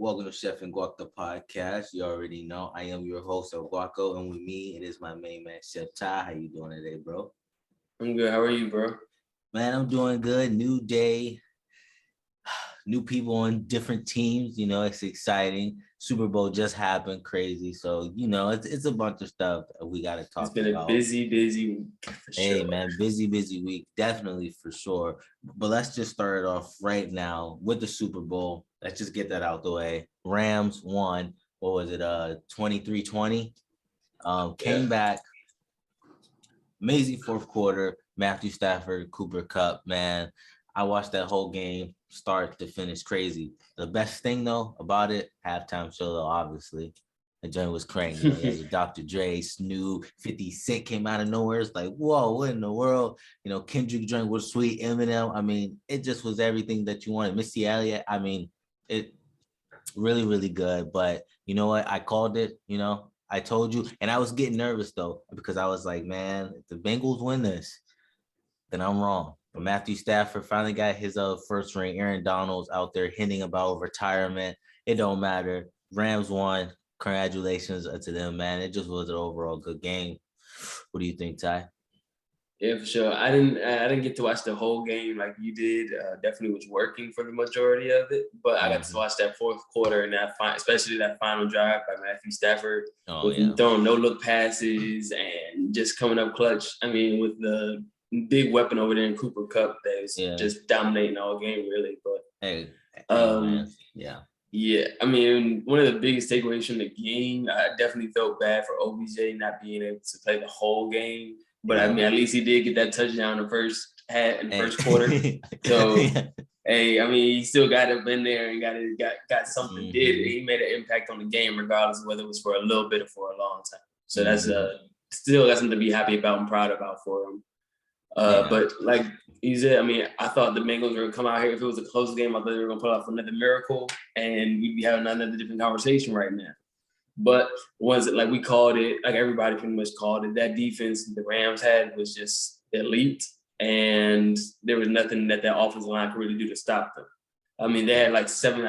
welcome to Chef and Guac, the podcast. You already know I am your host of Guaco, and with me it is my main man, Chef Ty. How you doing today, bro? I'm good. How are you, bro? Man, I'm doing good. New day, new people on different teams. It's exciting. Super Bowl just happened, crazy. So it's a bunch of stuff that we got to It's talk been a about. busy week for Hey, sure. man, busy week, definitely for sure. But let's just start it off right now with the Super Bowl. Let's just get that out the way. Rams won. What was it? 23-20. Came back. Amazing fourth quarter. Matthew Stafford, Cooper Kupp, man. I watched that whole game start to finish. Crazy. The best thing though about it, halftime show though, obviously. The joint was crazy. Yeah, Dr. Dre, Snoop, 50 Cent came out of nowhere. It's like, whoa, what in the world? Kendrick joint was sweet. Eminem. I mean, it just was everything that you wanted. Missy Elliott. I mean, it really, really good. But you know what? I called it. I told you, and I was getting nervous though because I was like, man, if the Bengals win this, then I'm wrong. But Matthew Stafford finally got his first ring. Aaron Donald's out there hinting about retirement. It don't matter. Rams won. Congratulations to them, man. It just was an overall good game. What do you think, Ty? Yeah, for sure. I didn't get to watch the whole game like you did. Definitely was working for the majority of it, but I got to watch that fourth quarter and especially that final drive by Matthew Stafford with him throwing no look passes and just coming up clutch. I mean, with the big weapon over there in Cooper Kupp that is just dominating all game, really. But man. Yeah, I mean, one of the biggest takeaways from the game, I definitely felt bad for OBJ not being able to play the whole game. But I mean, at least he did get that touchdown in the first quarter. So, hey, I mean, he still got up in there and got something. He made an impact on the game, regardless of whether it was for a little bit or for a long time. So that's still something to be happy about and proud about for him. But like you said, I mean, I thought the Bengals were gonna come out here. If it was a close game, I thought they were gonna pull off another miracle, and we'd be having another different conversation right now. But was it like we called it, like everybody pretty much called it, that defense the Rams had was just elite, and there was nothing that offensive line could really do to stop them. I mean, they had like seven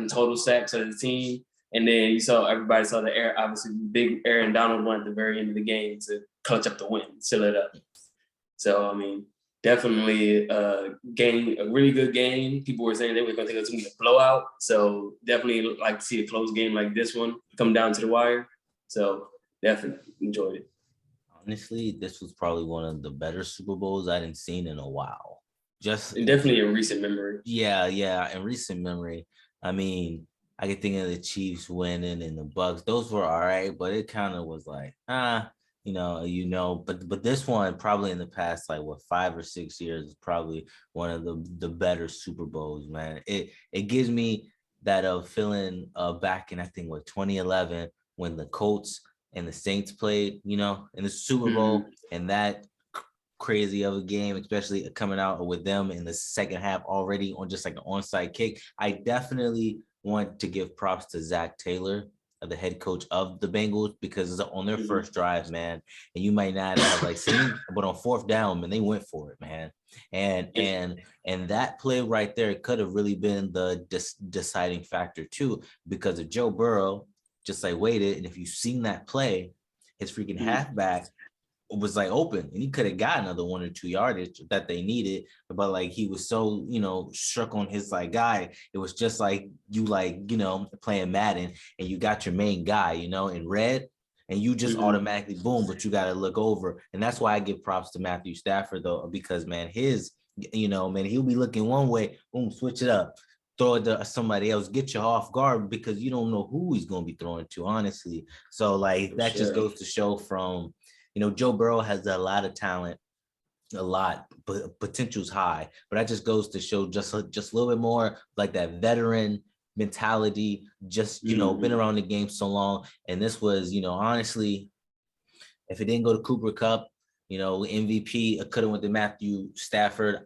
total sacks of the team, and then everybody saw obviously big Aaron Donald one at the very end of the game to clutch up the win, seal it up. So I mean, definitely a really good game. People were saying they were going to think it was going to be a blowout. So definitely like to see a close game like this one come down to the wire. So definitely enjoyed it. Honestly, this was probably one of the better Super Bowls I hadn't seen in a while. Definitely in recent memory. Yeah, in recent memory. I mean, I could think of the Chiefs winning and the Bucks. Those were all right, but it kind of was like, but this one probably in the past 5 or 6 years is probably one of the better Super Bowls, man. It gives me that feeling back in I think 2011 when the Colts and the Saints played, in the Super Bowl, and that crazy of a game, especially coming out with them in the second half already on just like an onside kick. I definitely want to give props to Zach Taylor, the head coach of the Bengals, because it's on their first drive, man. And you might not have seen, but on fourth down, man, they went for it, man. And that play right there could have really been the deciding factor too, because if Joe Burrow just waited, and if you've seen that play, his freaking halfback was open, and he could have got another 1 or 2 yardage that they needed, but he was so struck on his guy. It was just you playing Madden and you got your main guy in red, and you just automatically boom, but you got to look over. And that's why I give props to Matthew Stafford though, because man, he'll be looking one way, boom, switch it up, throw it to somebody else, get you off guard, because you don't know who he's going to be throwing to, honestly. So that just goes to show from Joe Burrow has a lot of talent, but potential's high. But that just goes to show just a little bit more that veteran mentality, just, been around the game so long. And this was, honestly, if it didn't go to Cooper Kupp, MVP, it could have went to Matthew Stafford.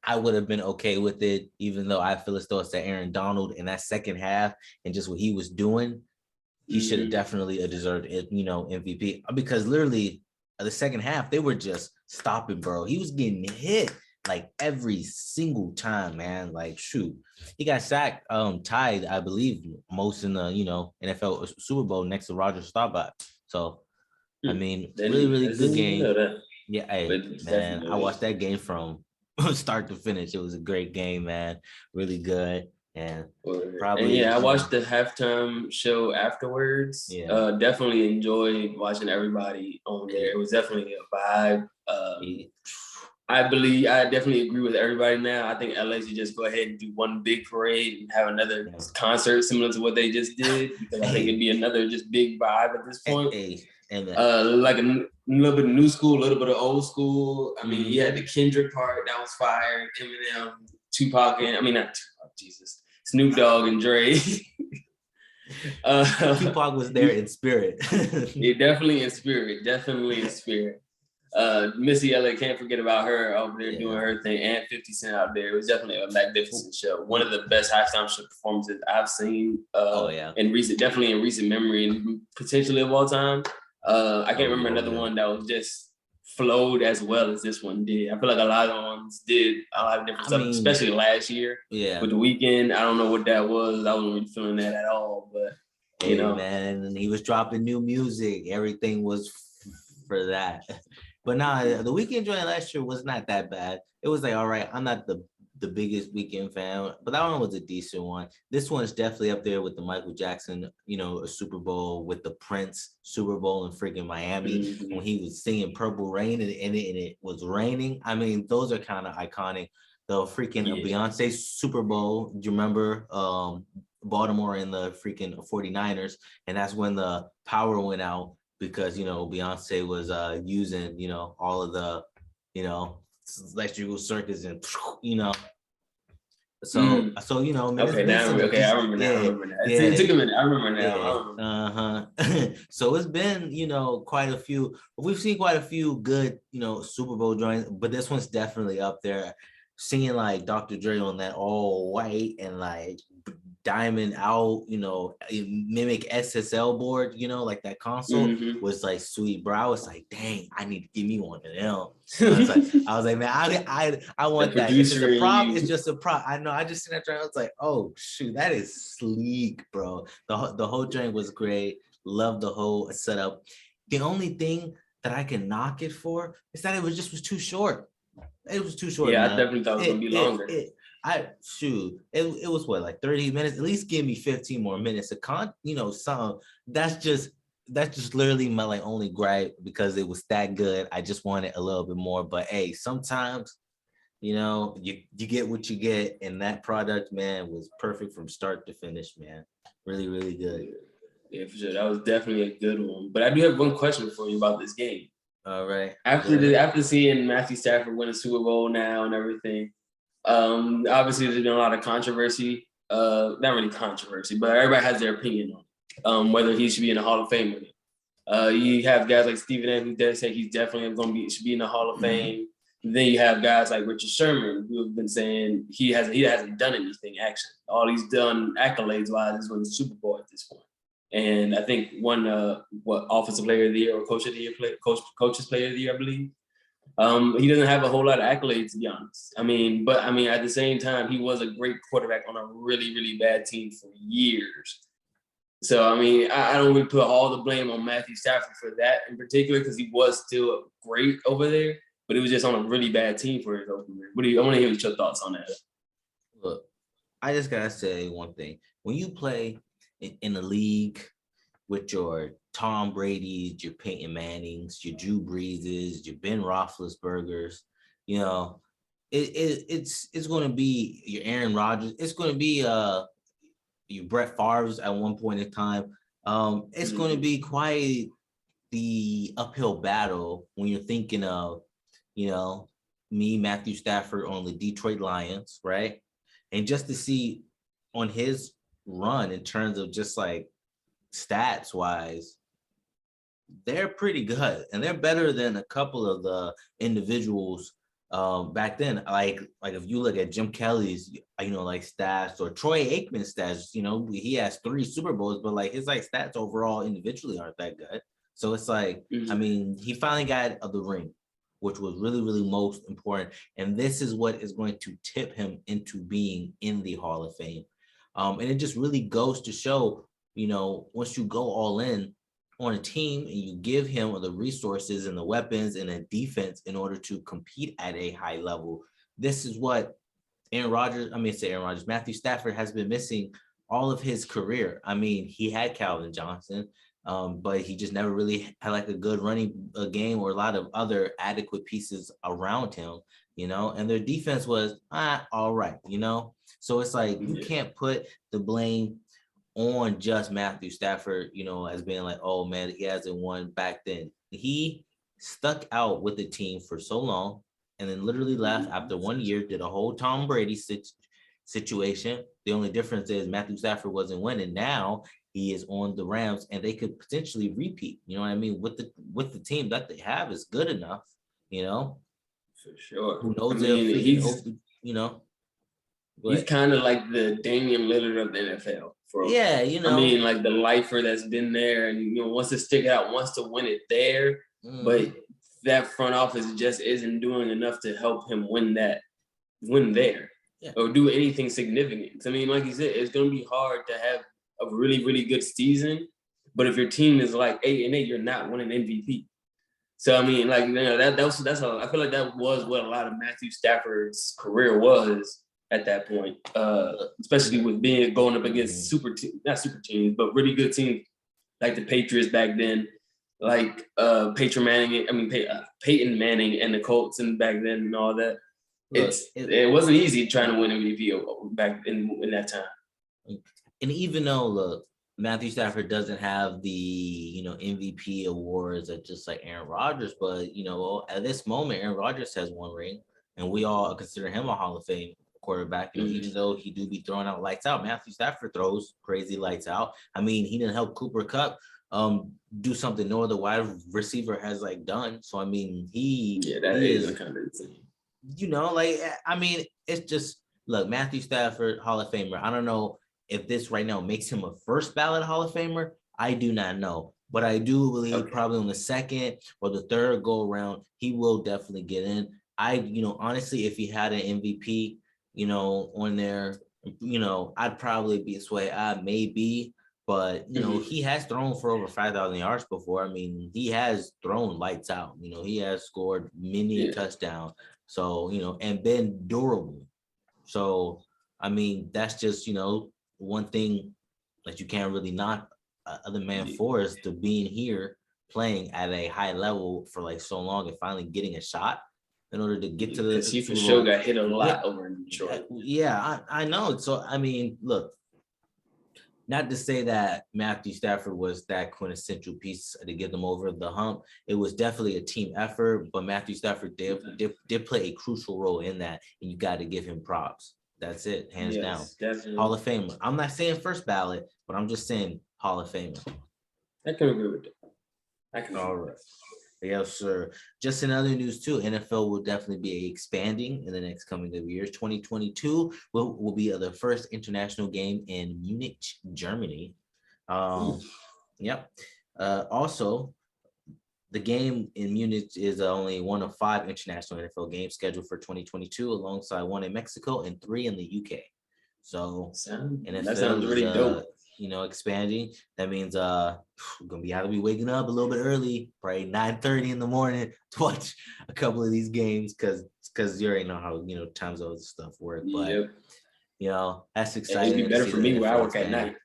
I would have been okay with it, even though I feel as though it's that Aaron Donald in that second half and just what he was doing. He should have definitely deserved it, MVP, because literally the second half, they were just stopping Burrow. He was getting hit. like every single time, man. Like shoot, he got sacked, tied, I believe, most in the NFL Super Bowl next to Roger Staubach. So I mean, really, really I good didn't even know game. that, Yeah, but hey it's man, I definitely. watched that game from start to finish. It was a great game, man. Really good, and And probably yeah, I watched the halftime show afterwards. yeah. Definitely enjoyed watching everybody on there. It was definitely a vibe. He- I definitely agree with everybody now. I think LA should just go ahead and do one big parade and have another yeah. concert similar to what they just did, because I think it'd Hey, be another just big vibe at this point. hey, and Like a little bit of new school, a little bit of old school. I mean, you mhm. had the Kendrick part that was fire, Eminem, Tupac, and I mean not Tupac, Jesus, Snoop Dogg and Dre. Tupac was there in spirit. Yeah, definitely in spirit. Missy Elliott, can't forget about her over there doing Yeah. her thing, and 50 Cent out there. It was definitely a magnificent show. One of the best halftime show performances I've seen Oh yeah. definitely in recent memory and potentially of all time. I can't remember another Yeah. one that was just flowed as well as this one did. I feel like a lot of ones did a lot of different I stuff, mean, especially last year yeah. with the weekend. I don't know what that was. I wasn't really feeling that at all, but you Hey know. man, and he was dropping new music. Everything was for that. But nah, the weekend joint last year was not that bad. It was like, all right, I'm not the biggest weekend fan, but that one was a decent one. This one's definitely up there with the Michael Jackson, a Super Bowl, with the Prince Super Bowl in freaking Miami when he was singing Purple Rain, and it was raining. I mean, those are kind of iconic. The freaking Beyonce Super Bowl. Do you remember Baltimore and the freaking 49ers? And that's when the power went out because Beyonce was using all of the electrical circuits, and maybe it's Okay, been some okay, I remember now. I yeah, remember now. It yeah, took a minute. I remember now. yeah, I remember. so it's been quite a few. We've seen quite a few good Super Bowl joints, but this one's definitely up there. Seeing like Dr. Dre on that all white and like diamond out, mimic SSL board, like that console was like sweet, bro. I was like, dang, I need to give me one of them. I was like, man, I The want that. If it's producer a in prop, you. it's just a prop. I know. I just seen that train. I was like, oh shoot, that is sleek, bro. The whole train was great. Loved the whole setup. The only thing that I can knock it for is that was too short. It was too short, Yeah, I man. definitely thought it was gonna be longer. It was what, like 30 minutes? At least give me 15 more minutes. Some that's just literally my like only gripe, because it was that good. I just wanted a little bit more. But hey, sometimes you get what you get, and that product, man, was perfect from start to finish, man. Really, really good. Yeah, for sure. That was definitely a good one. But I do have one question for you about this game. All right. After seeing Matthew Stafford win a Super Bowl now and everything, obviously there's been a lot of controversy. Not really controversy, but everybody has their opinion on whether he should be in the Hall of Fame or not. You have guys like Stephen A. who does say he's definitely going to should be in the Hall of Fame. Then you have guys like Richard Sherman who have been saying he hasn't done anything actually. All he's done accolades wise is win the Super Bowl at this point. And I think one offensive player of the year or coaches player of the year, I believe. He doesn't have a whole lot of accolades, to be honest. But at the same time, he was a great quarterback on a really, really bad team for years. So I don't really put all the blame on Matthew Stafford for that in particular, because he was still great over there, but it was just on a really bad team for his over there. I want to hear your thoughts on that. Look, I just gotta say one thing: when you play in the league with your Tom Brady's, your Peyton Mannings, your Drew Breeses, your Ben Roethlisbergers, it's going to be your Aaron Rodgers. It's going to be your Brett Favre's at one point in time. It's going to be quite the uphill battle when you're thinking of, me, Matthew Stafford, on the Detroit Lions, right? And just to see on his run in terms of just like stats wise, they're pretty good, and they're better than a couple of the individuals back then. Like if you look at Jim Kelly's, like stats, or Troy Aikman's stats, he has 3 Super Bowls, but like his like stats overall individually aren't that good. So it's like, he finally got the ring. which was really, really most important. And this is what is going to tip him into being in the Hall of Fame. And it just really goes to show, once you go all in on a team and you give him the resources and the weapons and a defense in order to compete at a high level, this is what Matthew Stafford has been missing all of his career. I mean, he had Calvin Johnson, but he just never really had like a good running game or a lot of other adequate pieces around him, and their defense was all right, So it's like you can't put the blame on just Matthew Stafford, as being like, oh man, he hasn't won back then. He stuck out with the team for so long and then literally left after 1 year, did a whole Tom Brady situation. The only difference is Matthew Stafford wasn't winning. Now he is on the Rams and they could potentially repeat. You know what I mean? With the team that they have is good enough, For sure. Who knows he's kind of like the Damian Lillard of the NFL. I mean, like the lifer that's been there and wants to stick out, wants to win it there, but that front office just isn't doing enough to help him win there, or do anything significant. I mean, like you said, it's going to be hard to have a really, really good season, but if your team is like 8-8, you're not winning MVP. So I mean, like that's I feel like that was what a lot of Matthew Stafford's career was at that point, especially with going up against not super teams, but really good teams like the Patriots back then, like Peyton Manning and the Colts and back then and all that. It wasn't easy trying to win MVP back in that time. And even though Matthew Stafford doesn't have the MVP awards that just like Aaron Rodgers, but at this moment Aaron Rodgers has 1 ring, and we all consider him a Hall of Fame quarterback. Even though he do be throwing out lights out, Matthew Stafford throws crazy lights out. I mean, he didn't help Cooper Kupp do something no other wide receiver has like done. So I mean, he is kind of insane. I mean, it's just Matthew Stafford, Hall of Famer. I don't know if this right now makes him a first ballot Hall of Famer. I do not know, but I do believe probably on the second or the third go around, he will definitely get in. Honestly, if he had an MVP, on there, I'd probably be sway. Maybe, but he has thrown for over 5,000 yards before. I mean, he has thrown lights out. He has scored many touchdowns. So and been durable. So I mean, that's just one thing that you can't really knock other man for is to being here playing at a high level for like so long and finally getting a shot in order to get to the. Because he for sure got hit a lot over in Detroit. Yeah, I know. So I mean, look, not to say that Matthew Stafford was that quintessential piece to get them over the hump. It was definitely a team effort, but Matthew Stafford did play a crucial role in that, and you got to give him props. That's it, hands down. Definitely. Hall of Famer. I'm not saying first ballot, but I'm just saying Hall of Famer. I can agree with that. All right. Yes, sir. Just in other news too, NFL will definitely be expanding in the next coming of years. 2022 will be the first international game in Munich, Germany. Yep. Also, the game in Munich is only one of 5 international NFL games scheduled for 2022, alongside 1 in Mexico and 3 in the UK. So NFL that sounds really dope. Expanding. That means we're gonna be waking up a little bit early, probably 9:30 in the morning to watch a couple of these games because you already know how time zones and stuff work. But that's exciting. It'd be better for me where I work at night.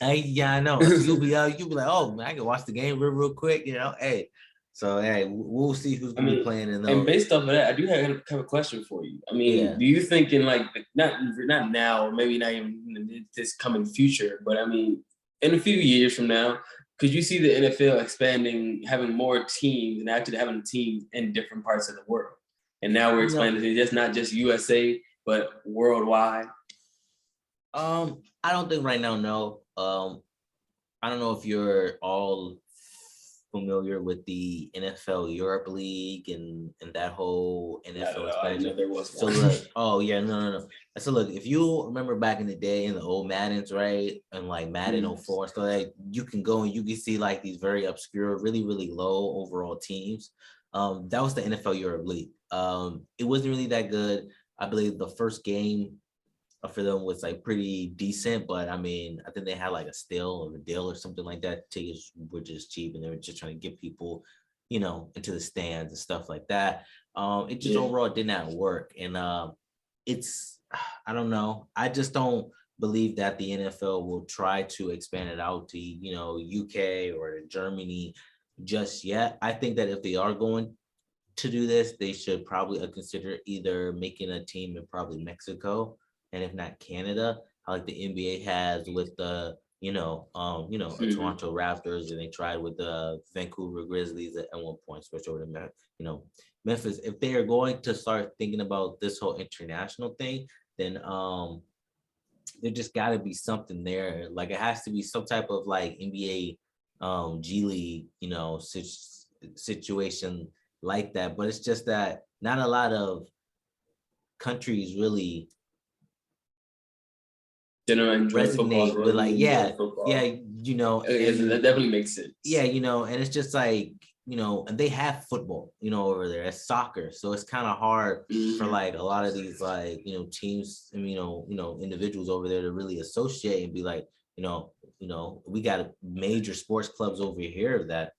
I know. You'll be like, oh man, I can watch the game real quick. Hey. So we'll see who's gonna be playing in those. And based off of that, I do have a question for you. I mean, do you think in like not now, or maybe not even in this coming future, but I mean, in a few years from now, could you see the NFL expanding, having more teams, and actually having teams in different parts of the world? And now we're expanding to just not just USA, but worldwide. I don't think right now. No. I don't know if you're all familiar with the NFL Europe League and that whole NFL expansion. There was one. So look, no. So look, if you remember back in the day in the old Maddens, right, and like Madden 04 and stuff, like you can go and you can see like these very obscure, really, really low overall teams. That was the NFL Europe League. It wasn't really that good. I believe the first game for them was like pretty decent, but I mean, I think they had like a steal or a deal or something like that. Tickets were just cheap, and they were just trying to get people, into the stands and stuff like that. It just overall did not work, and it's I don't know. I just don't believe that the NFL will try to expand it out to UK or Germany just yet. I think that if they are going to do this, they should probably consider either making a team in probably Mexico, and if not Canada, how like the NBA has with the a Toronto Raptors, and they tried with the Vancouver Grizzlies at one point, switch over to Memphis. If they are going to start thinking about this whole international thing, then there just got to be something there. Like it has to be some type of like NBA, G League, situation like that. But it's just that not a lot of countries really resonate with like, that definitely makes sense. Yeah, and it's just like, and they have football, over there. It's soccer. So it's kind of hard for like a lot of these like, teams and individuals over there to really associate and be like, we got major sports clubs over here that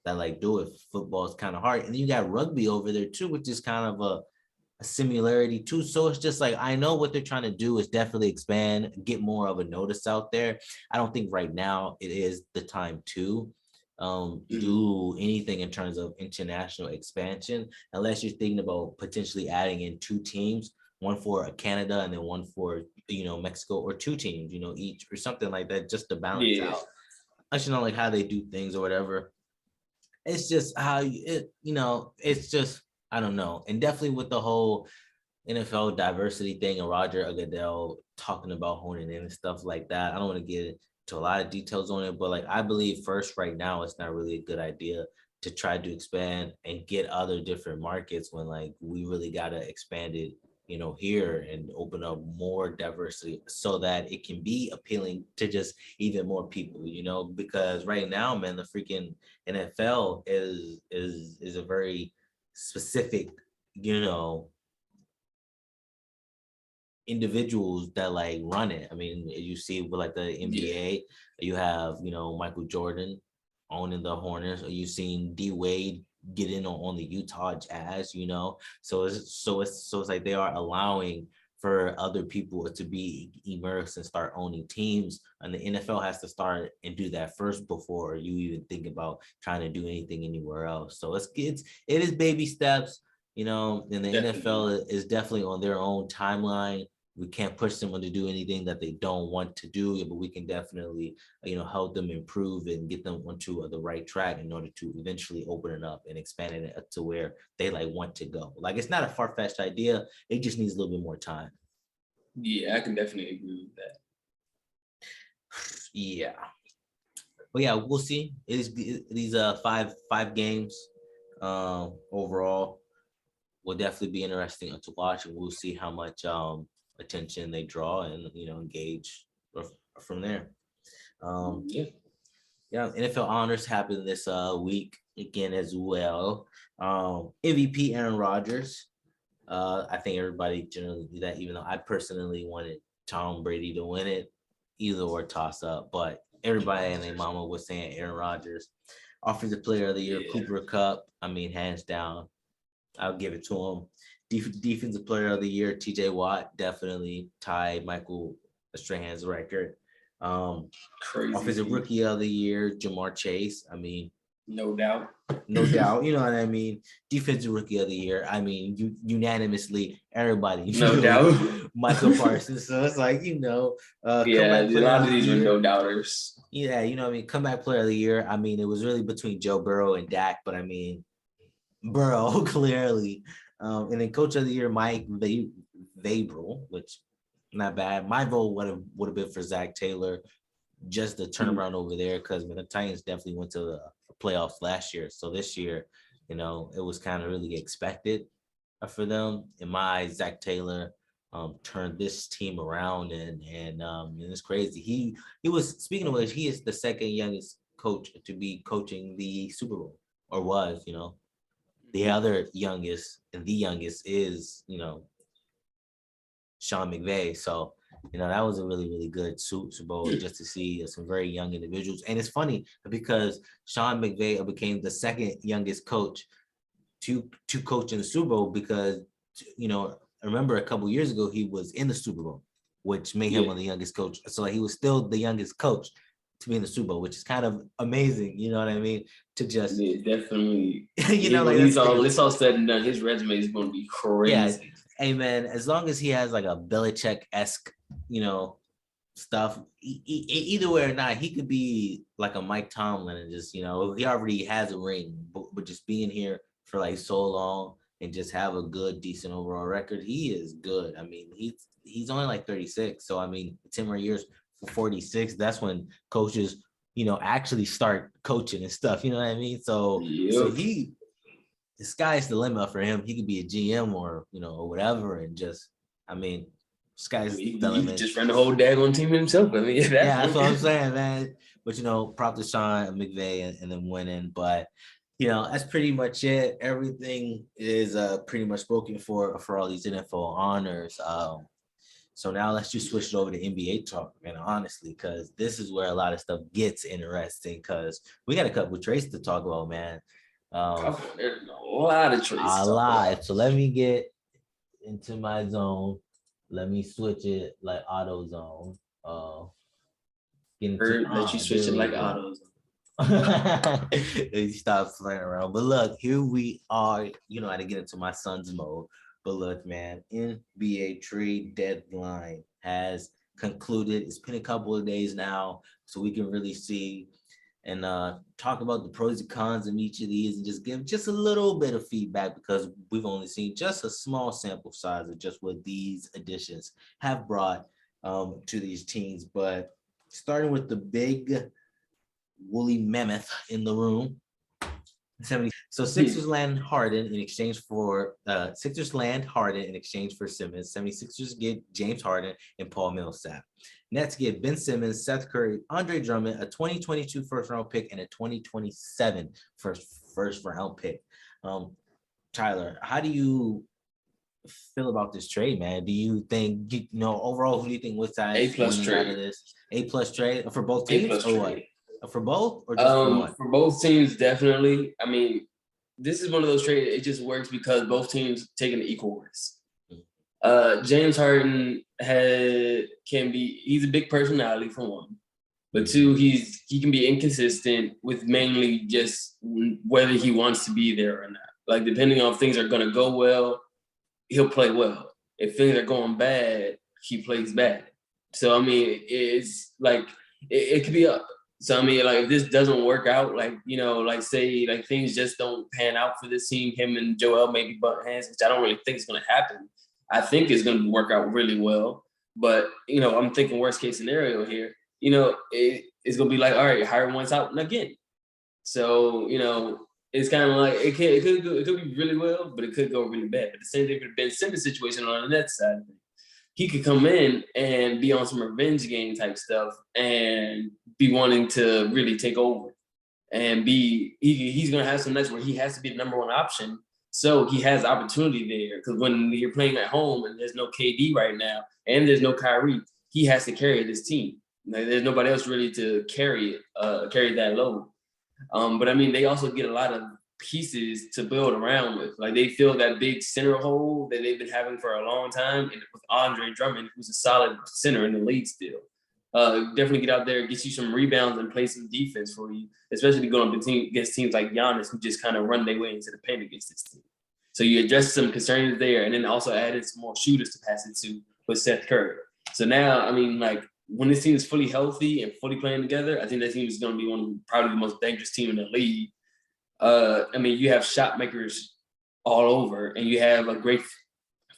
like do it. Football is kind of hard. And then you got rugby over there too, which is kind of a similarity too. So it's just like, I know what they're trying to do is definitely expand, get more of a notice out there. I don't think right now it is the time to do anything in terms of international expansion, unless you're thinking about potentially adding in two teams, one for Canada and then one for, Mexico, or two teams, each or something like that, just to balance out. I should know like how they do things or whatever. It's just how it's just, I don't know. And definitely with the whole NFL diversity thing and Roger Goodell talking about honing in and stuff like that, I don't want to get into a lot of details on it, but like I believe first right now it's not really a good idea to try to expand and get other different markets when like we really got to expand it, here and open up more diversity so that it can be appealing to just even more people, because right now, man, the freaking NFL is a very specific, individuals that like run it. I mean, you see with like the NBA, you have, Michael Jordan owning the Hornets, or you've seen D Wade get in on the Utah Jazz, so it's like they are allowing for other people to be immersed and start owning teams, and the NFL has to start and do that first before you even think about trying to do anything anywhere else. So it is baby steps, and the NFL is definitely on their own timeline. We can't push someone to do anything that they don't want to do, but we can definitely, help them improve and get them onto the right track in order to eventually open it up and expand it to where they like want to go. Like it's not a far-fetched idea. It just needs a little bit more time. Yeah, I can definitely agree with that. Yeah. But yeah, we'll see. It is these five games overall will definitely be interesting to watch, and we'll see how much attention they draw and engage from there. NFL honors happened this week again as well. MVP Aaron Rodgers. I think everybody generally do that, even though I personally wanted Tom Brady to win it, either or toss up. But everybody and their mama was saying Aaron Rodgers. Offensive Player of the Year, Cooper Kupp. I mean, hands down, I'll give it to him. Defensive Player of the Year, TJ Watt, definitely tied Michael Strahan's record. Crazy. Offensive Rookie of the Year, Jamar Chase. I mean, no doubt. You know what I mean? Defensive Rookie of the Year. I mean, unanimously, everybody. No doubt. Michael Parsons. So it's like, a lot of these were no doubters. Yeah, I mean, Comeback Player of the Year. I mean, it was really between Joe Burrow and Dak, but I mean, Burrow clearly. And then Coach of the Year, Mike Vrabel, which not bad. My vote would have been for Zach Taylor, just the turnaround over there, because the Titans definitely went to the playoffs last year. So this year, it was kind of really expected for them. In my eyes, Zach Taylor turned this team around, and it's crazy. He was, speaking of which, he is the second youngest coach to be coaching the Super Bowl, or was. The other youngest, and the youngest is, Sean McVay. So, that was a really, really good Super Bowl just to see some very young individuals. And it's funny because Sean McVay became the second youngest coach to coach in the Super Bowl because, I remember a couple years ago, he was in the Super Bowl, which made him one of the youngest coach. So he was still the youngest coach to be in the Super Bowl, which is kind of amazing. You know what I mean? To just, definitely. like it's all said and done, his resume is going to be crazy. Yeah. Hey man, as long as he has like a Belichick-esque, stuff, either way or not, he could be like a Mike Tomlin and just, he already has a ring, but just being here for like so long and just have a good, decent overall record, he is good. I mean, he's only like 36, so I mean, 10 more years for 46. That's when coaches, actually start coaching and stuff. You know what I mean? So the sky's the limit for him. He could be a GM or or whatever, and just, I mean, sky's the limit. He could just run the whole daggone team himself. I mean, that's what I'm saying, man. But prop to Sean McVay and then winning. But that's pretty much it. Everything is pretty much spoken for all these NFL honors. So now let's just switch it over to NBA talk, man, honestly, because this is where a lot of stuff gets interesting because we got a couple of trades to talk about, man. There's a lot of trades. A lot. So let me get into my zone. Let me switch it like auto zone. Let you switch it like auto zone. You stop playing around. But look, here we are. I had to get into my son's mode. But look, man, NBA trade deadline has concluded. It's been a couple of days now, so we can really see and talk about the pros and cons of each of these and just give just a little bit of feedback because we've only seen just a small sample size of just what these additions have brought to these teams. But starting with the big woolly mammoth in the room, 70. So Sixers land Harden in exchange for Simmons. 76ers get James Harden and Paul Millsap. Nets get Ben Simmons, Seth Curry, Andre Drummond, a 2022 first-round pick, and a 2027 first-round pick. Tyler, how do you feel about this trade, man? Do you think, overall, who do you think was A+ trade out of this? A+ trade for both teams or what? For both or just for one? For both teams, definitely. I mean, this is one of those trades. It just works because both teams take an equal risk. James Harden he's a big personality for one, but two, he can be inconsistent with mainly just whether he wants to be there or not. Like depending on if things are gonna go well, he'll play well. If things are going bad, he plays bad. So I mean, it's like it could be up. So I mean, like if this doesn't work out, like say like things just don't pan out for this team, him and Joel maybe butt heads, which I don't really think is going to happen. I think it's going to work out really well, but I'm thinking worst case scenario here. It's going to be like, all right, hire once out and again. So it's kind of like it could be really well, but it could go really bad. But the same thing for the Ben Simmons situation on the net side. He could come in and be on some revenge game type stuff and be wanting to really take over and he's going to have some nights where he has to be the number one option. So he has opportunity there because when you're playing at home and there's no KD right now and there's no Kyrie, he has to carry this team. Like, there's nobody else really to carry that load. But I mean, they also get a lot of pieces to build around with. Like they fill that big center hole that they've been having for a long time, and with Andre Drummond, who's a solid center in the league still. Definitely get out there, get you some rebounds and play some defense for you, especially going up against teams like Giannis, who just kind of run their way into the paint against this team. So you address some concerns there, and then also added some more shooters to pass it to with Seth Curry. So now, I mean, like when this team is fully healthy and fully playing together, I think that team is going to be probably the most dangerous team in the league. I mean, you have shot makers all over, and you have a great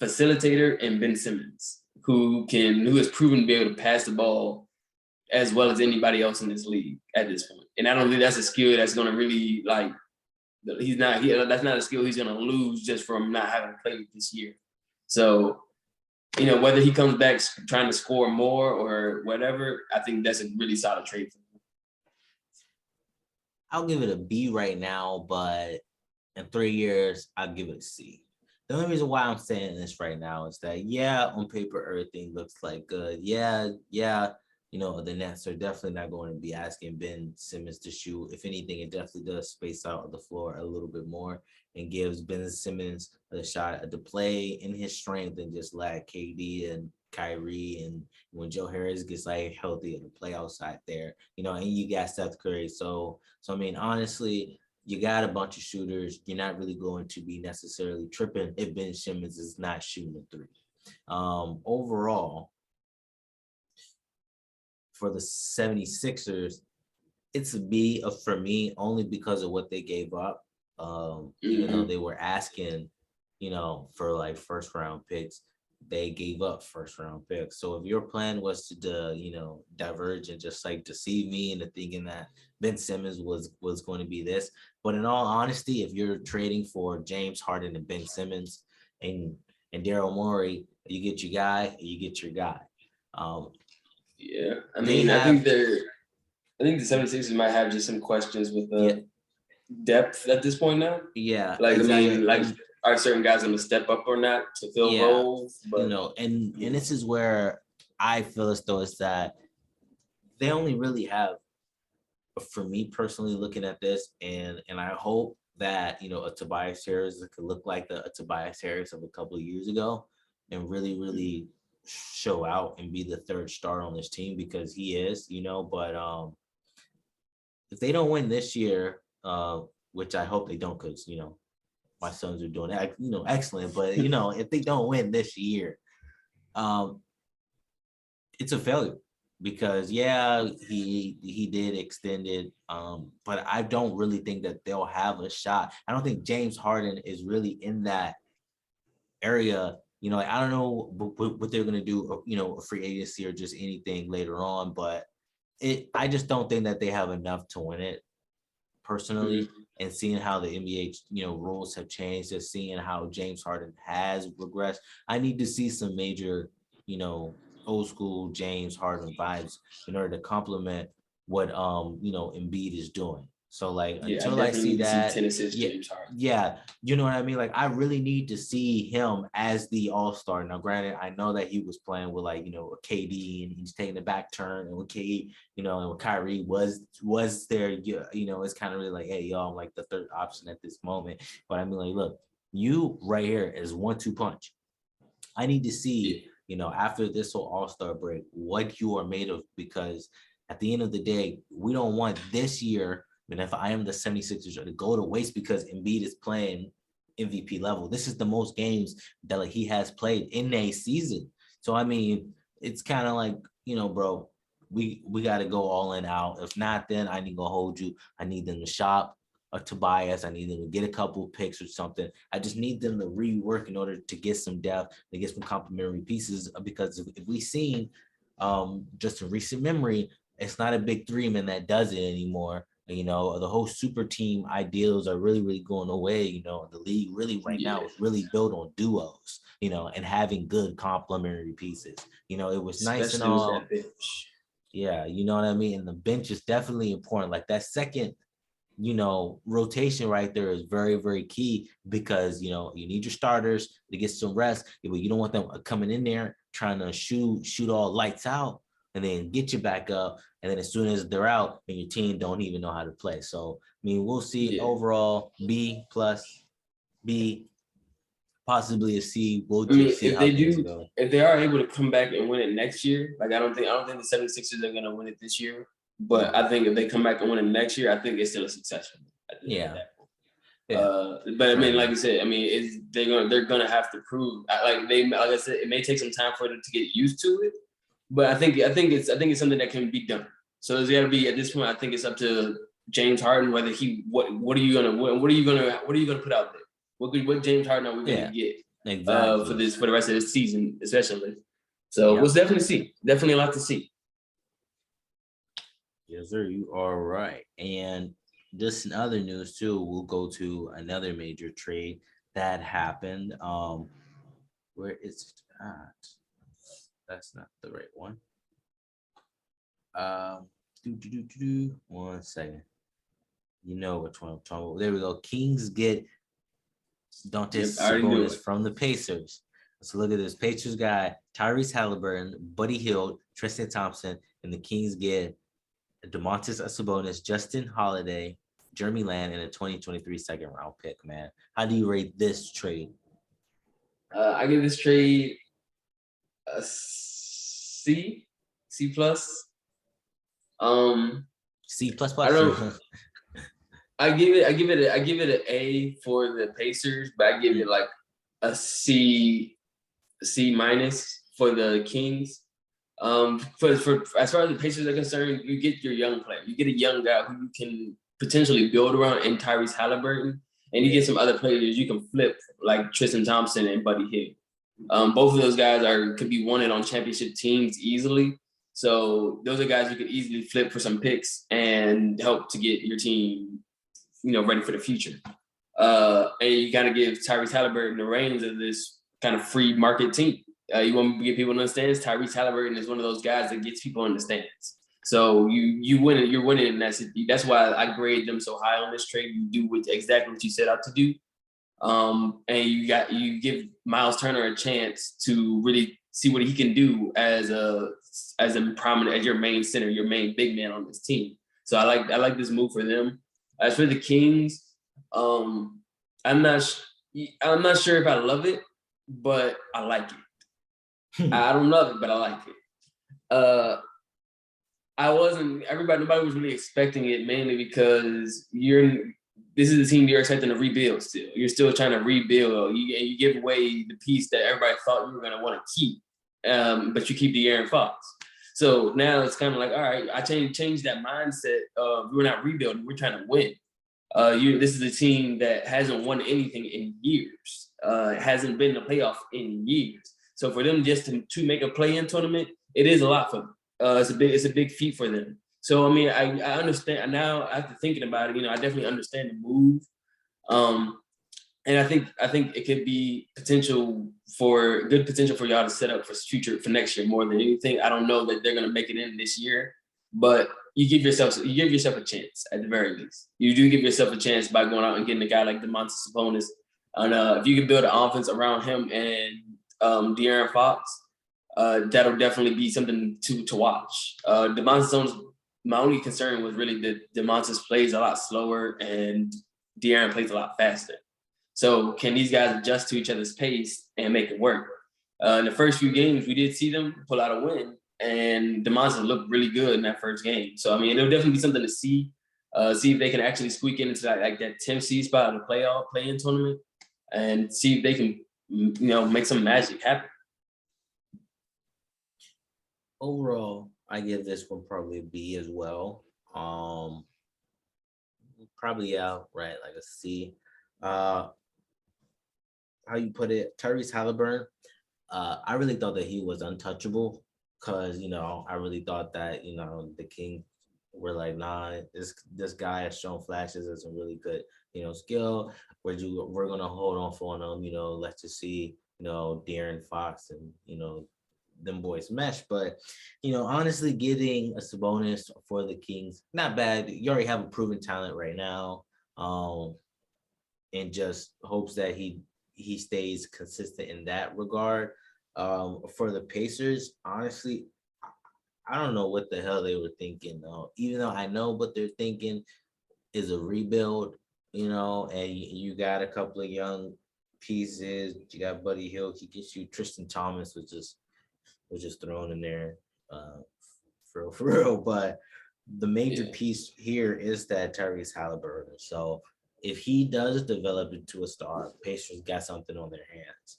facilitator in Ben Simmons, who has proven to be able to pass the ball as well as anybody else in this league at this point. And I don't think that's a skill that's going to really that's not a skill he's going to lose just from not having played this year. So, whether he comes back trying to score more or whatever, I think that's a really solid trade for him. I'll give it a B right now, but in 3 years, I'll give it a C. The only reason why I'm saying this right now is that, yeah, on paper, everything looks like good. Yeah, the Nets are definitely not going to be asking Ben Simmons to shoot. If anything, it definitely does space out the floor a little bit more and gives Ben Simmons a shot to play in his strength and just let KD and Kyrie and when Joe Harris gets like healthy to play outside there, and you got Seth Curry. So I mean, honestly, you got a bunch of shooters. You're not really going to be necessarily tripping if Ben Simmons is not shooting a three. Overall, for the 76ers, it's a B for me only because of what they gave up. Even though they were asking, for like first round picks, they gave up first round picks. So if your plan was to diverge and just like deceive me into thinking that Ben Simmons was going to be this, but in all honesty, if you're trading for James Harden and Ben Simmons and Daryl Morey, you get your guy, you get your guy. Yeah, I mean, I think the 76ers might have just some questions with the depth at this point now. Yeah, like exactly. I mean, like, are certain guys going to step up or not to fill roles? But and this is where I feel as though it's that they only really have, for me personally, looking at this, and I hope that a Tobias Harris could look like the Tobias Harris of a couple of years ago, and really show out and be the third star on this team, because he is, but if they don't win this year, which I hope they don't, because my sons are doing excellent, but if they don't win this year, it's a failure, because he did extend it, but I don't really think that they'll have a shot. I don't think James Harden is really in that area. I don't know what they're gonna do, a free agency or just anything later on, but I just don't think that they have enough to win it personally. And seeing how the NBA rules have changed, just seeing how James Harden has regressed, I need to see some major old school James Harden vibes in order to complement what Embiid is doing. So like until I see that, you know what I mean? Like I really need to see him as the all-star. Now, granted, I know that he was playing with like KD and he's taking the back turn, and with KD, and when Kyrie was there, it's kind of really like, hey, yo, I'm like the third option at this moment. But I mean, like, look, you right here is 1-2 punch. I need to see, after this whole all-star break, what you are made of, because at the end of the day, we don't want this year, and if I am the 76ers, to go to waste because Embiid is playing MVP level. This is the most games that like he has played in a season. So I mean, it's kind of like, bro, we got to go all in out. If not, then I need to hold you. I need them to shop a Tobias. I need them to get a couple of picks or something. I just need them to rework in order to get some depth, to get some complementary pieces. Because if we've seen just in recent memory, it's not a big three man that does it anymore. The whole super team ideals are really going away. The league really right now is really built on duos, and having good complementary pieces. It was nice and all. Yeah, you know what I mean? And the bench is definitely important. Like that second, rotation right there is very key, because, you need your starters to get some rest, but you don't want them coming in there trying to shoot all lights out and then get you back up. And then as soon as they're out, and your team don't even know how to play. So, I mean, we'll see. Overall, B+, B, possibly a C. We'll just see how things go. If they are able to come back and win it next year, like I don't think the 76ers are going to win it this year. But I think if they come back and win it next year, I think it's still a success. But I mean, like you said, I mean, they're gonna have to prove. Like I said, it may take some time for them to get used to it. But I think it's something that can be done. So there's got to be, at this point, I think it's up to James Harden whether what are you gonna put out there? What James Harden are we gonna get for the rest of this season, especially? So we'll definitely see. Definitely a lot to see. Yes, sir. You are right. And just in other news too, we'll go to another major trade that happened. Where is it at? That's not the right one. 1 second. You know which one I'm talking about. There we go. Kings get Domantas Yep, I already knew Sabonis it. from the Pacers. So look at this. Pacers got Tyrese Halliburton, Buddy Hield, Tristan Thompson, and the Kings get Domantas Sabonis, Justin Holiday, Jeremy Lamb, and a 2023 second round pick, man. How do you rate this trade? I give this trade a C plus. C plus I plus. don't. I give it an A for the Pacers, but I give it like a C minus for the Kings. For as far as the Pacers are concerned, you get your young player. You get a young guy who you can potentially build around in Tyrese Halliburton, and you get some other players you can flip like Tristan Thompson and Buddy Hield. Both of those guys could be wanted on championship teams easily. So those are guys you could easily flip for some picks and help to get your team, ready for the future. And you got to give Tyrese Halliburton the reins of this kind of free market team. You want to get people in the stands. Tyrese Halliburton is one of those guys that gets people in the stands. So you win it. You're winning in that city. That's why I grade them so high on this trade. You do exactly what you set out to do. And you give Miles Turner a chance to really see what he can do as a prominent, as your main center, your main big man on this team. So I like this move for them. As for the Kings, I'm not sure if I love it, but I like it. I don't love it, but I like it. Nobody was really expecting it, mainly because this is the team you're expecting to rebuild still. You're still trying to rebuild. You give away the piece that everybody thought you were going to want to keep, but you keep the Aaron Fox. So now it's kind of like, all right, I changed that mindset of we're not rebuilding, we're trying to win. This is a team that hasn't won anything in years. Hasn't been in the playoff in years. So for them just to make a play-in tournament, it is a lot for them. It's a big feat for them. So I mean, I understand now after thinking about it. I definitely understand the move, and I think it could be good potential for y'all to set up for next year more than anything. I don't know that they're gonna make it in this year, but you give yourself a chance at the very least. You do give yourself a chance by going out and getting a guy like Domantas Sabonis, and if you can build an offense around him and De'Aaron Fox, that'll definitely be something to watch. Domantas Sabonis. My only concern was really that Domantas plays a lot slower and De'Aaron plays a lot faster. So can these guys adjust to each other's pace and make it work? In the first few games, we did see them pull out a win, and Domantas looked really good in that first game. So, I mean, it'll definitely be something to see if they can actually squeak into that 10th seed spot in the play-in tournament, and see if they can, make some magic happen. Overall, I give this one probably a B as well. Probably right, like a C. How you put it, Tyrese Halliburton. I really thought that he was untouchable because I really thought that the Kings were like, nah, this guy has shown flashes of some really good skill. We're gonna hold on for him. Let's just see De'Aaron Fox and them boys mesh. But honestly, getting a Sabonis for the Kings, not bad. You already have a proven talent right now, and just hopes that he stays consistent in that regard. For the Pacers, honestly, I don't know what the hell they were thinking though. Even though I know what they're thinking is a rebuild, and you got a couple of young pieces. You got Buddy Hield. He gets you Tristan Thomas, which is was just thrown in there for real. But the major piece here is that Tyrese Halliburton. So if he does develop into a star, Pacers got something on their hands.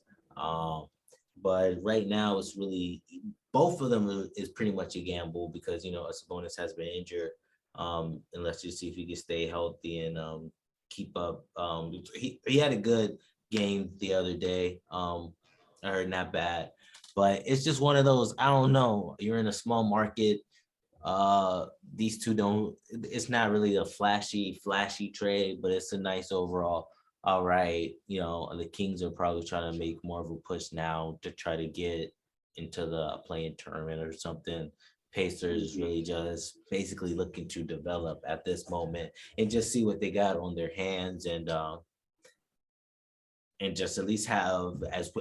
But right now, it's really both of them is pretty much a gamble because Sabonis has been injured. And let's just see if he can stay healthy and keep up. He had a good game the other day. I heard not bad. But it's just one of those, I don't know. You're in a small market. These two it's not really a flashy trade, but it's a nice overall. All right. The Kings are probably trying to make more of a push now to try to get into the play-in tournament or something. Pacers really just basically looking to develop at this moment and just see what they got on their hands. And and just at least have, as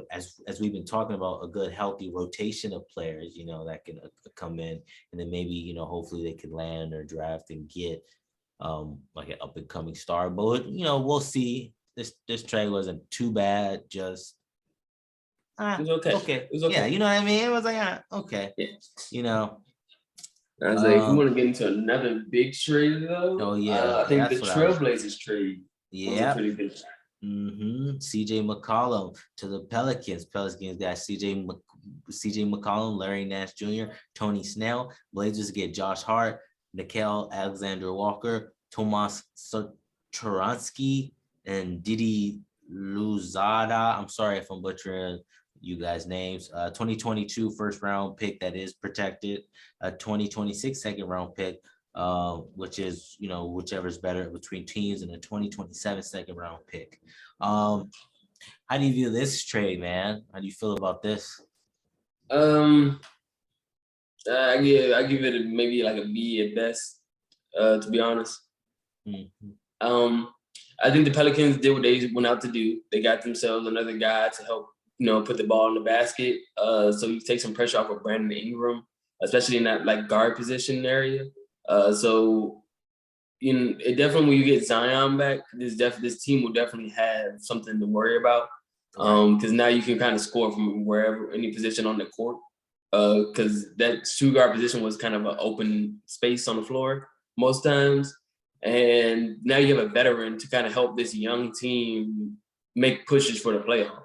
we've been talking about, a good healthy rotation of players, that can come in, and then maybe, hopefully they can land or draft and get like an up and coming star. But we'll see. This trade wasn't too bad. Just It was okay. Okay. It was okay. Yeah, you know what I mean? It was like okay. Yeah. I was like, if we want to get into another big trade though, oh yeah, I think the Trailblazers trade was a pretty big. CJ McCollum to the Pelicans. Pelicans got CJ McCollum, Larry Nance Jr., Tony Snell. Blazers get Josh Hart, Nickeil Alexander-Walker, Tomas Satoransky, and Didi Luzada. I'm sorry if I'm butchering you guys' names. 2022 first round pick that is protected. A 2026 second round pick, which is, whichever's better between teams, and a 2027 second round pick. How do you view this trade, man? How do you feel about this? I give it maybe like a B at best, to be honest. I think the Pelicans did what they went out to do. They got themselves another guy to help, put the ball in the basket. So you take some pressure off of Brandon Ingram, especially in that like guard position area. So it definitely, when you get Zion back, this team will definitely have something to worry about. Because now you can kind of score from wherever, any position on the court. Because that two guard position was kind of an open space on the floor most times. And now you have a veteran to kind of help this young team make pushes for the playoff.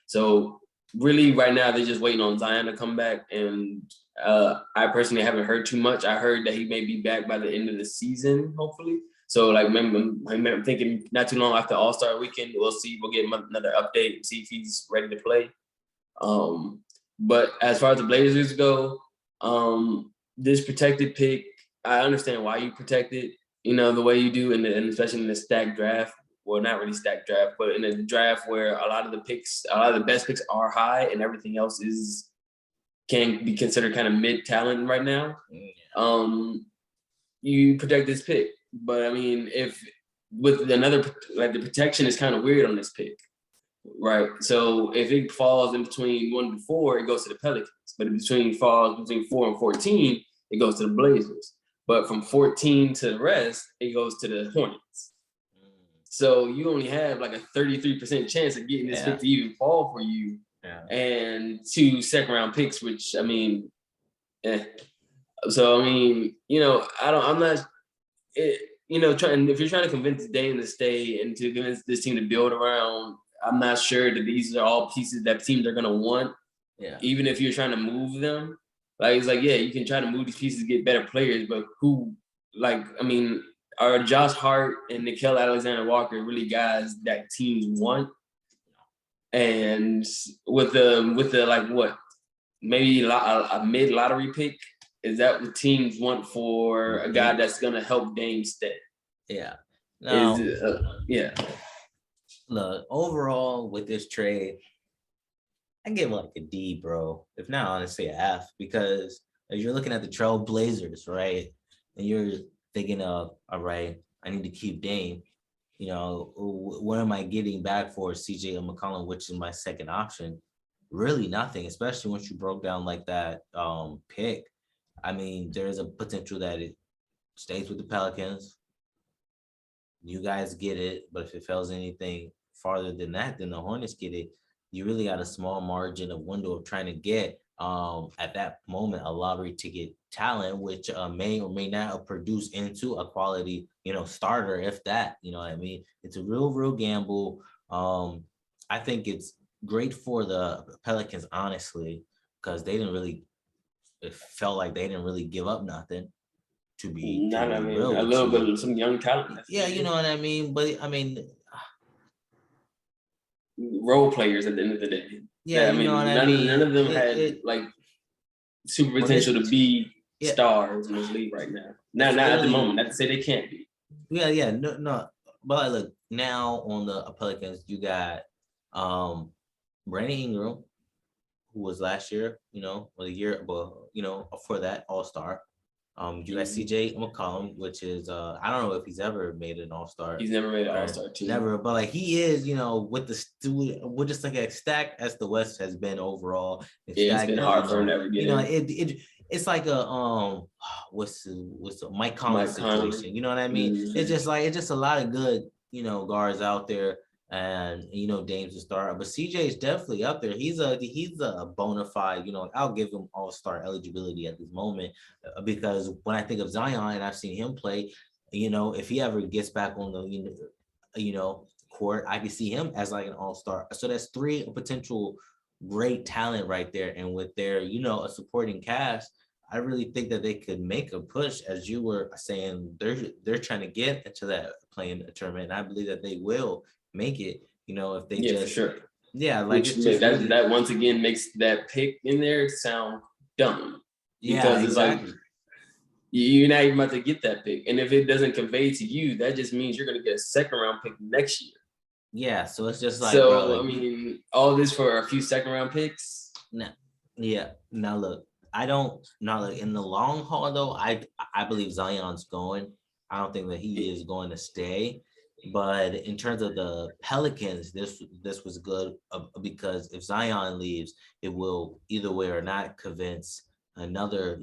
So really right now they're just waiting on Zion to come back. And I personally haven't heard too much. I heard that he may be back by the end of the season, hopefully. So like, I'm thinking not too long after All-Star weekend, we'll see. We'll get another update and see if he's ready to play. But as far as the Blazers go, this protected pick, I understand why you protect it, the way you do, and especially in the stacked draft. Well, not really stacked draft, but in a draft where a lot of the best picks are high and everything else can be considered kind of mid talent right now. You protect this pick. But I mean, if with another, like, the protection is kind of weird on this pick, right? So if it falls in between 1 to 4, it goes to the Pelicans. But if falls between 4 and 14, it goes to the Blazers. But from 14 to the rest, it goes to the Hornets. So you only have like a 33% chance of getting this pick to even fall for you. And 2 second round picks, which, I mean, So I mean, I'm not. If you're trying to convince Dame to stay and to convince this team to build around, I'm not sure that these are all pieces that teams are gonna want. Yeah. Even if you're trying to move them, like, it's like, yeah, you can try to move these pieces to get better players, but who? Like, I mean, are Josh Hart and Nickeil Alexander-Walker really guys that teams want? And with the like, what, maybe a mid lottery pick, is that what teams want for a guy that's gonna help Dame stay? Yeah. No. Look, overall with this trade, I give like a D, bro. If not, honestly, an F, because as you're looking at the Trailblazers, right, and you're thinking of, all right, I need to keep Dame. What am I getting back for CJ McCollum, which is my second option? Really nothing, especially once you broke down like that pick. I mean, there is a potential that it stays with the Pelicans. You guys get it, but if it fails anything farther than that, then the Hornets get it. You really got a small margin of window of trying to get at that moment a lottery ticket talent, which may or may not produce into a quality starter, if that. You know what I mean? It's a real gamble. I think it's great for the Pelicans, honestly, because they didn't really. It felt like they didn't really give up nothing. To be real, a little bit of some young talent. Yeah, you know what I mean. But I mean, role players at the end of the day. Yeah, I mean, none of them had like super potential to be stars in this league right now. Not at the moment. Not to say they can't be. Yeah, no. But look, now on the Pelicans, you got Brandon Ingram, who was last year, or the year, for that All-Star. You got CJ McCollum, which is I don't know if he's ever made an All-Star. He's never made an or All-Star team. Never, but like he is, with with just like a stack as the West has been overall. It's been hard for him to ever get in. It's like a what's the Mike Conley situation. You know what I mean? Mm-hmm. It's just a lot of good guards out there. And Dame's a star, but CJ is definitely up there. He's a bona fide. I'll give him All-Star eligibility at this moment because when I think of Zion and I've seen him play, if he ever gets back on the court, I can see him as like an All-Star. So that's 3 potential great talent right there, and with their a supporting cast, I really think that they could make a push, as you were saying. They're trying to get into that playing tournament, and I believe that they will make it, if they just for sure. Yeah, like it's just that once again makes that pick in there sound dumb. Because it's like you're not even about to get that pick. And if it doesn't convey to you, that just means you're gonna get a 2nd round pick next year. Yeah, so it's just like I mean, all this for a few 2nd round picks. Now look, in the long haul though, I believe Zion's going. I don't think that he is going to stay. But in terms of the Pelicans, this was good because if Zion leaves, it will either way or not convince another,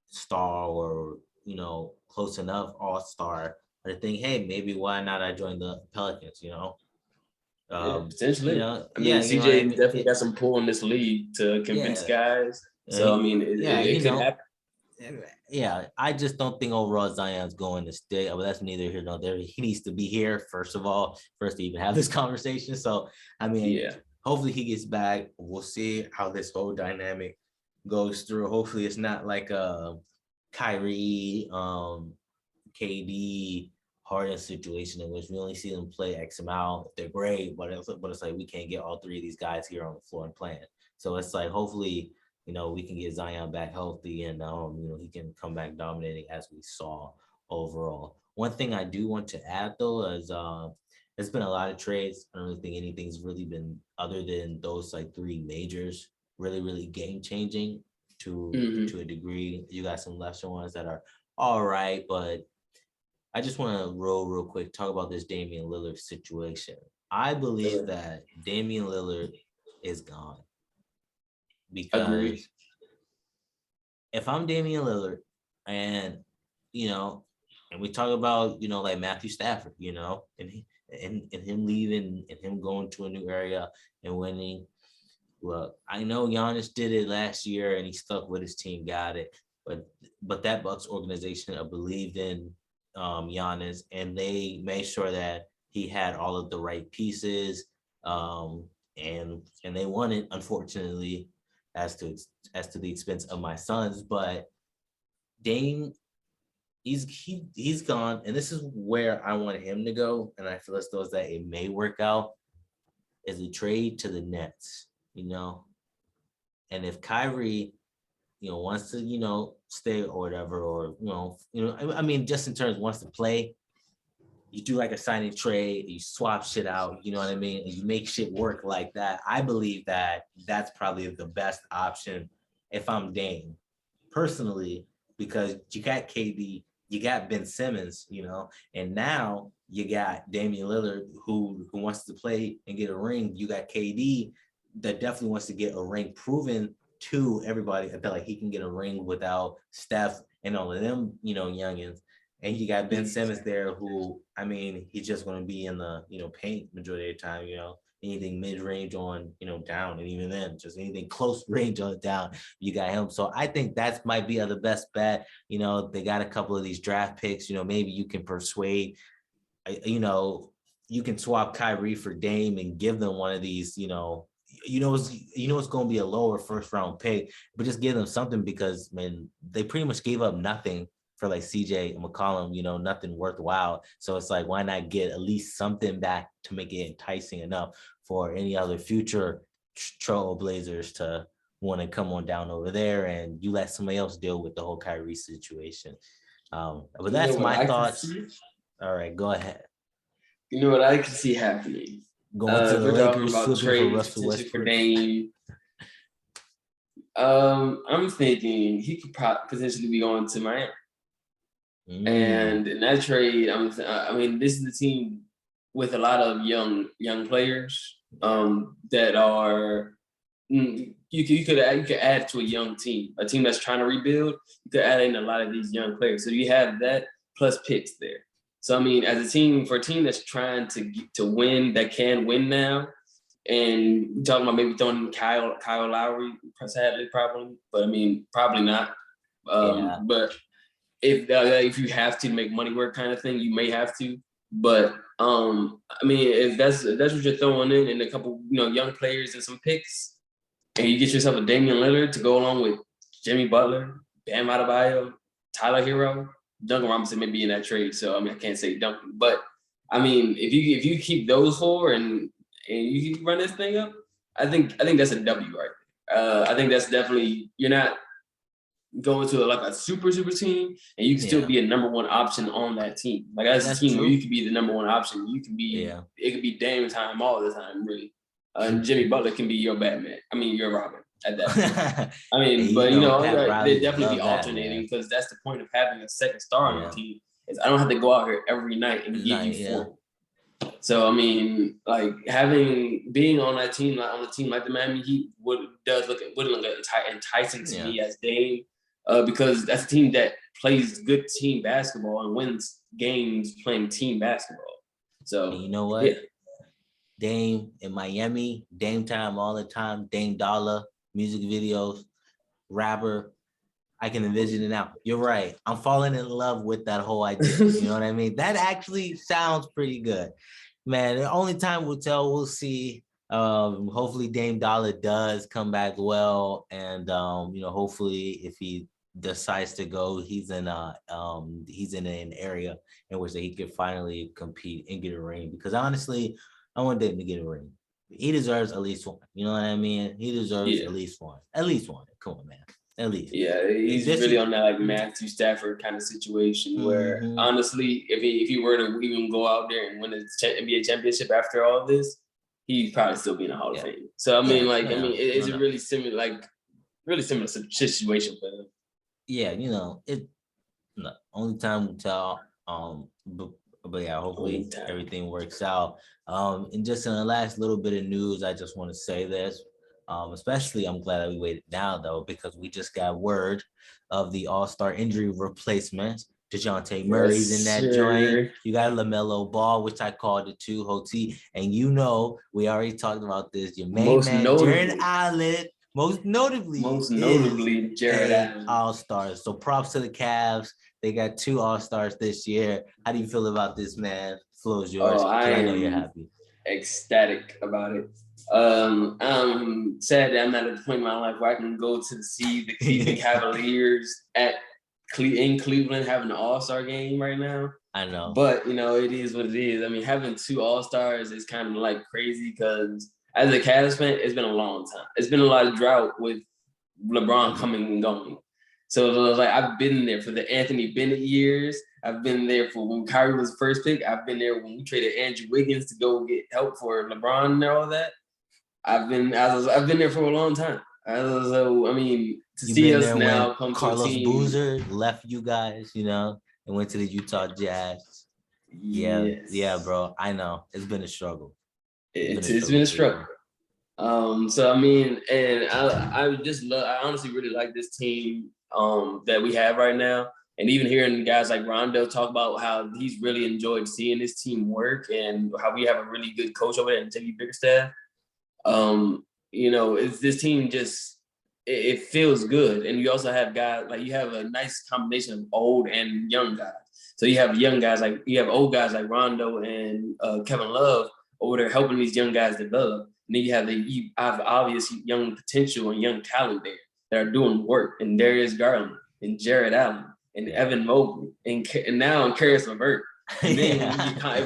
star or, close enough All-Star to think, hey, maybe why not I join the Pelicans, potentially. CJ definitely got some pull in this league to convince guys. So, it could happen. Yeah, I just don't think overall Zion's going to stay. But that's neither here nor there. He needs to be here first to even have this conversation. So hopefully he gets back. We'll see how this whole dynamic goes through. Hopefully it's not like a Kyrie, KD, Harden situation in which we only see them play X amount. They're great, but it's like we can't get all 3 of these guys here on the floor and playing. So it's like hopefully we can get Zion back healthy and, he can come back dominating as we saw overall. One thing I do want to add, though, is there's been a lot of trades. I don't really think anything's really been, other than those like 3 majors, really, really game-changing to a degree. You got some lesser ones that are all right, but I just want to real quick talk about this Damian Lillard situation. I believe that Damian Lillard is gone. Because if I'm Damian Lillard and, and we talk about, like Matthew Stafford, and him leaving and him going to a new area and winning. Well, I know Giannis did it last year and he stuck with his team, got it. But that Bucks organization believed in Giannis, and they made sure that he had all of the right pieces. And they won it, unfortunately, as to the expense of my sons. But Dame, he's gone, and this is where I want him to go, and I feel as though that it may work out, is a trade to the Nets, and if Kyrie wants to stay or whatever, or just in terms wants to play, you do like a signing trade, you swap shit out, you know what I mean? And you make shit work like that. I believe that that's probably the best option if I'm Dame, personally, because you got KD, you got Ben Simmons, and now you got Damian Lillard who wants to play and get a ring. You got KD that definitely wants to get a ring proven to everybody. I feel like he can get a ring without Steph and all of them, youngins. And you got Ben Simmons there who, he's just going to be in the, paint majority of the time, anything mid-range on, down. And even then, just anything close range on down, you got him. So I think that might be the best bet. They got a couple of these draft picks, maybe you can persuade, you can swap Kyrie for Dame and give them one of these, it's going to be a lower first round pick, but just give them something, because, man, they pretty much gave up nothing for like CJ and McCollum, nothing worthwhile. So it's like, why not get at least something back to make it enticing enough for any other future Trailblazers to want to come on down over there, and you let somebody else deal with the whole Kyrie situation. But that's my thoughts. All right, go ahead. You know what I can see happening? Going to the Lakers, flipping for Russell Westbrook. For Dame. I'm thinking he could potentially be going to Miami. Mm, And in that trade, I mean, this is the team with a lot of young players yeah, that are you could add to a team that's trying to rebuild. You could add in a lot of these young players, so you have that plus picks there. So I mean, as a team for a team that's trying to win, that can win now, and we're talking about maybe throwing in Kyle Lowry, sadly probably, but I mean probably not. yeah. But if you have to make money work kind of thing, you may have to. But I mean, if that's what you're throwing in, and a couple young players and some picks, and you get yourself a Damian Lillard to go along with Jimmy Butler, Bam Adebayo, Tyler Hero, Duncan Robinson may be in that trade. So I mean, I can't say Duncan, but I mean, if you keep those four and you run this thing up, I think that's a W right there. I think that's definitely you're not go into like a super team and you can still Yeah, be a number one option on that team. Like that's a that's team where you true. can be the number one option. Yeah. It could be Dame time all the time, really. And Jimmy Butler can be your Batman. I mean, your Robin at that point. I And mean, you but know, Pat they Riley would definitely be love that, alternating man. because that's the point of having a second star on the Yeah. team. Is I don't have to go out here every night and give you Yeah. 40. So I mean, like being on that team, like on a team like the Miami Heat, would look enticing to Yeah. me as Dame, because that's a team that plays good team basketball and wins games playing team basketball. And So you know yeah, what? Dame in Miami, Dame time all the time, Dame Dollar, music videos, rapper. I can envision it now. You're right. I'm falling in love with that whole idea. You know what I mean? That actually sounds pretty good. Man, the only time will tell, we'll see. Hopefully Dame Dollar does come back well. And hopefully if he decides to go, he's in an area in which that he could finally compete and get a ring. Because honestly, I want Dame to get a ring. He deserves at least one. You know what I mean? He deserves yeah, at least one. At least one. Come on, man. At least. yeah. He's This really is on that like Matthew Stafford kind of situation where mm-hmm. honestly, if he were to even go out there and win a NBA championship after all this, he'd probably still be in the Hall of Yeah. Fame. So Yeah, it's a no. really similar situation for him. Yeah, it no, only time will tell. But yeah, hopefully everything works out. And just in the last little bit of news, I just want to say this. Especially I'm glad that we waited now though, because we just got word of the All-Star injury replacement. DeJounte Murray's in Yes, that joint. sir. You got LaMelo Ball, which I called it too, Hoti. And we already talked about this. Your main Most man, Jared notably, Allen, most notably most is notably, Jared a Allen. All-Star. So props to the Cavs. They got 2 All-Stars this year. How do you feel about this, man? Floor is yours, Oh, I because I know you're am happy. ecstatic about it. I'm sad that I'm at a point in my life where I can go to see the Cleveland Cavaliers in Cleveland having an All-Star game right now. I know. But it is what it is. I mean, having 2 All-Stars is kind of like crazy because as a Cavs fan, it's been a long time. It's been a lot of drought with LeBron coming and going. So it was like I've been there for the Anthony Bennett years. I've been there for when Kyrie was first pick. I've been there when we traded Andrew Wiggins to go get help for LeBron and all that. I've been there for a long time. So I mean, to You've see been us there when now come to a Carlos team. Boozer left you guys, and went to the Utah Jazz. Yeah, Yes, bro. I know. It's been a struggle. it's been a For you. struggle. So I mean, and I honestly really like this team that we have right now. And even hearing guys like Rondo talk about how he's really enjoyed seeing this team work and how we have a really good coach over there and JB Bickerstaff. It's this team just it feels good. And you also have guys like you have a nice combination of old and young guys. So you have you have old guys like Rondo and Kevin Love over there helping these young guys develop. And then you have obvious young potential and young talent there that are doing work. And Darius Garland and Jared Allen and Evan Mobley and now Karis LeVert. And then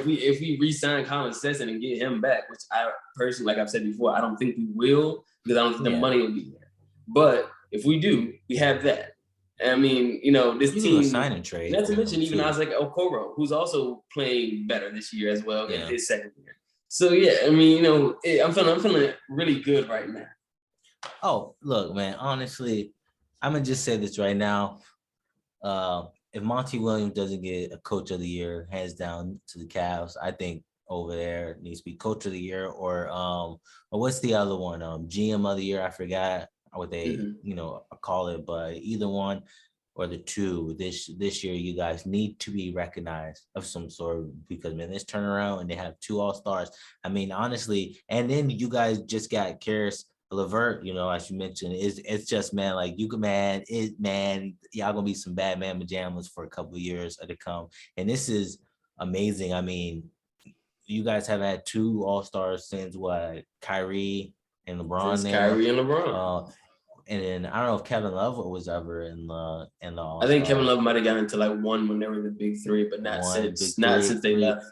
if we re-sign Colin Sexton and get him back, which I personally, like I've said before, I don't think we will because I don't think the money will be there. But if we do, we have that. I mean, this you team. Sign and trade. Not to mention even Isaac Okoro, who's also playing better this year as well in his second year. So yeah, I mean, I'm feeling really good right now. Oh, look, man. Honestly, I'm gonna just say this right now. If Monty Williams doesn't get a Coach of the Year, hands down to the Cavs, I think over there needs to be Coach of the Year or what's the other one? GM of the Year. I forgot what they call it, but either one or the two this year, you guys need to be recognized of some sort because man, this turnaround and they have 2 All-Stars. I mean, honestly, and then you guys just got Karis LeVert, as you mentioned, it's just man, like you can y'all gonna be some bad man pajamas for a couple of years to come, and this is amazing. I mean, you guys have had 2 All-Stars since what Kyrie and LeBron Since there, Kyrie and LeBron. And then I don't know if Kevin Love was ever in the I think Kevin All-Star. Love might have gotten into like one when they were the big three, but not since they left.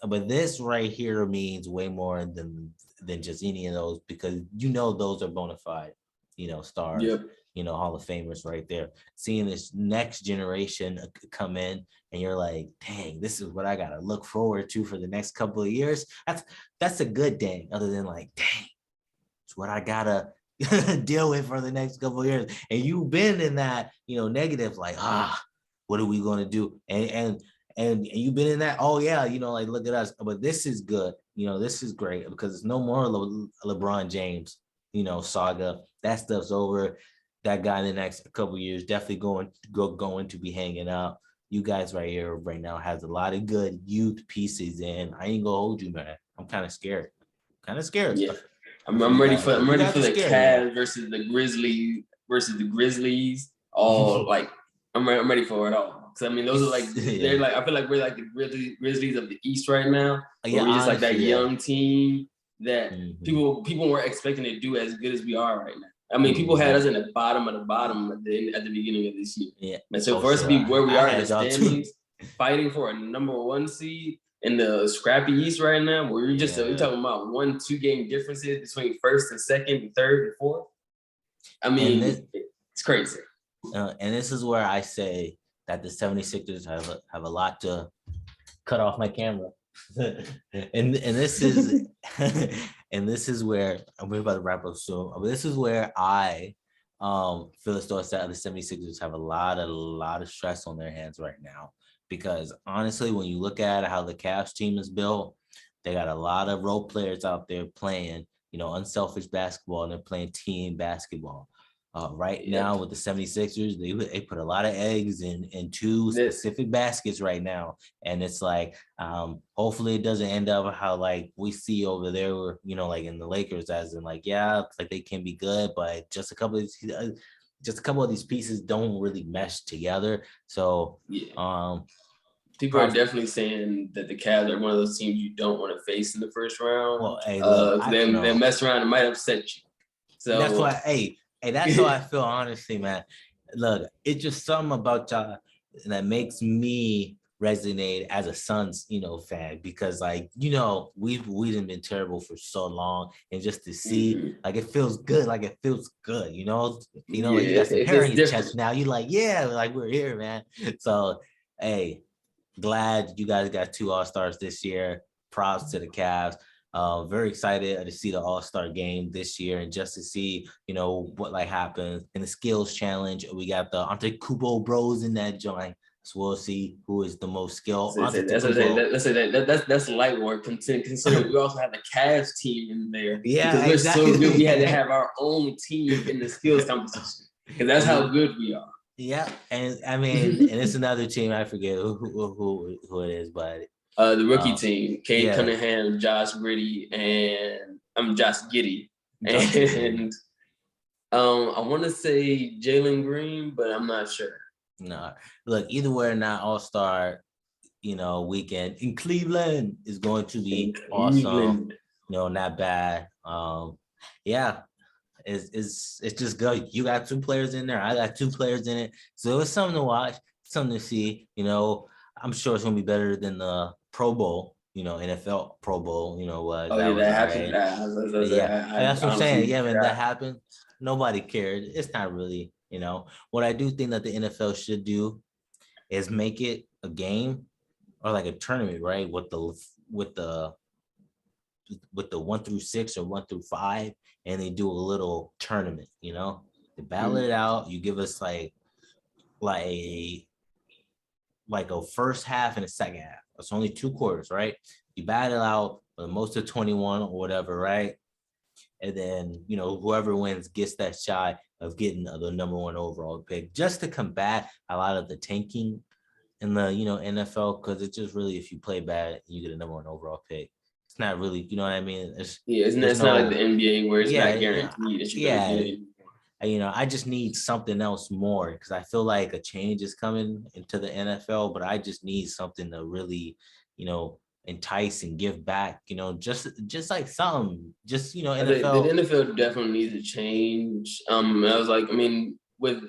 But this right here means way more than just any of those because those are bona fide, stars, Yep. Hall of Famers right there. Seeing this next generation come in and you're like, dang, this is what I gotta look forward to for the next couple of years. That's a good thing, other than like, dang, it's what I gotta deal with for the next couple of years. And you've been in that, negative, like, what are we gonna do? And you've been in that, oh yeah, like look at us. But this is good, this is great because it's no more LeBron James, saga. That stuff's over. That guy in the next couple of years definitely going to be hanging out. You guys right here right now has a lot of good youth pieces, and I ain't gonna hold you, man. I'm kind of scared. Yeah. I'm ready for the Cavs versus the Grizzlies. All like I'm ready for it all. Cause I mean those are like they're like I feel like we're like the Grizzlies of the East right now. Yeah, we're just like that young team that people weren't expecting to do as good as we are right now. I mean, people had us in the bottom of the bottom at the beginning of this year. Yeah. And so for us to be where we are in the standings, fighting for a #1 seed in the scrappy East right now, where we're talking about 1-2 game differences between first and second and third and fourth. I mean, it's crazy. And this is where I say that the 76ers have a lot to cut off my camera. and this is and this is where we're about to wrap up soon. But this is where I feel as though the 76ers have a lot of stress on their hands right now. Because honestly, when you look at how the Cavs team is built, they got a lot of role players out there playing, unselfish basketball, and they're playing team basketball. Now with the 76ers, they put a lot of eggs in 2 specific baskets right now. And it's like, hopefully it doesn't end up how like we see over there, like in the Lakers, as in like, yeah, like they can be good, but just a couple of these pieces don't really mesh together. So people are definitely saying that the Cavs are one of those teams you don't want to face in the first round. Well, hey, look, they mess around and might upset you. So that's why, that's how I feel, honestly, man. Look, it's just something about y'all that makes me resonate as a Suns, fan, because like, we've been terrible for so long, and just to see, like, it feels good. Like, it feels good, you got some hair on your chest now. You like, yeah, like we're here, man. So, hey, glad you guys got 2 All-Stars this year. Props to the Cavs. Very excited to see the All-Star game this year, and just to see, what like happens in the skills challenge. We got the Antetokounmpo bros in that joint, so we'll see who is the most skilled. That's light work. Considering we also have the Cavs team in there. Yeah, because we're so good, we had to have our own team in the skills competition because that's how good we are. Yeah, and I mean, and it's another team. I forget who it is, but. The rookie team, Cade Cunningham, Josh Giddey, and I'm Josh Giddey. And I want to say Jalen Green, but I'm not sure. No, look, either way or not, All-Star, weekend in Cleveland is going to be awesome. Not bad. It's just good. You got 2 players in there. I got 2 players in it. So it's something to watch, something to see. I'm sure it's gonna be better than the Pro Bowl, NFL Pro Bowl, that happened. That's what I'm saying. Yeah, man, that happened. Nobody cared. It's not really, What I do think that the NFL should do is make it a game or like a tournament, right? With the with the 1 through 6 or 1 through 5, and they do a little tournament. They battle it out. You give us like a first half and a second half. It's only 2 quarters, right? You battle out for the most of 21 or whatever, right? And then, whoever wins gets that shot of getting the number 1 overall pick, just to combat a lot of the tanking in the, NFL, because it's just really, if you play bad, you get a number 1 overall pick. It's not really, you know what I mean? It's not like the NBA where it's not guaranteed that you're going to get it. I just need something else more, because I feel like a change is coming into the NFL, but I just need something to really, entice and give back, just like something, just, NFL. The NFL definitely needs to change. I was like,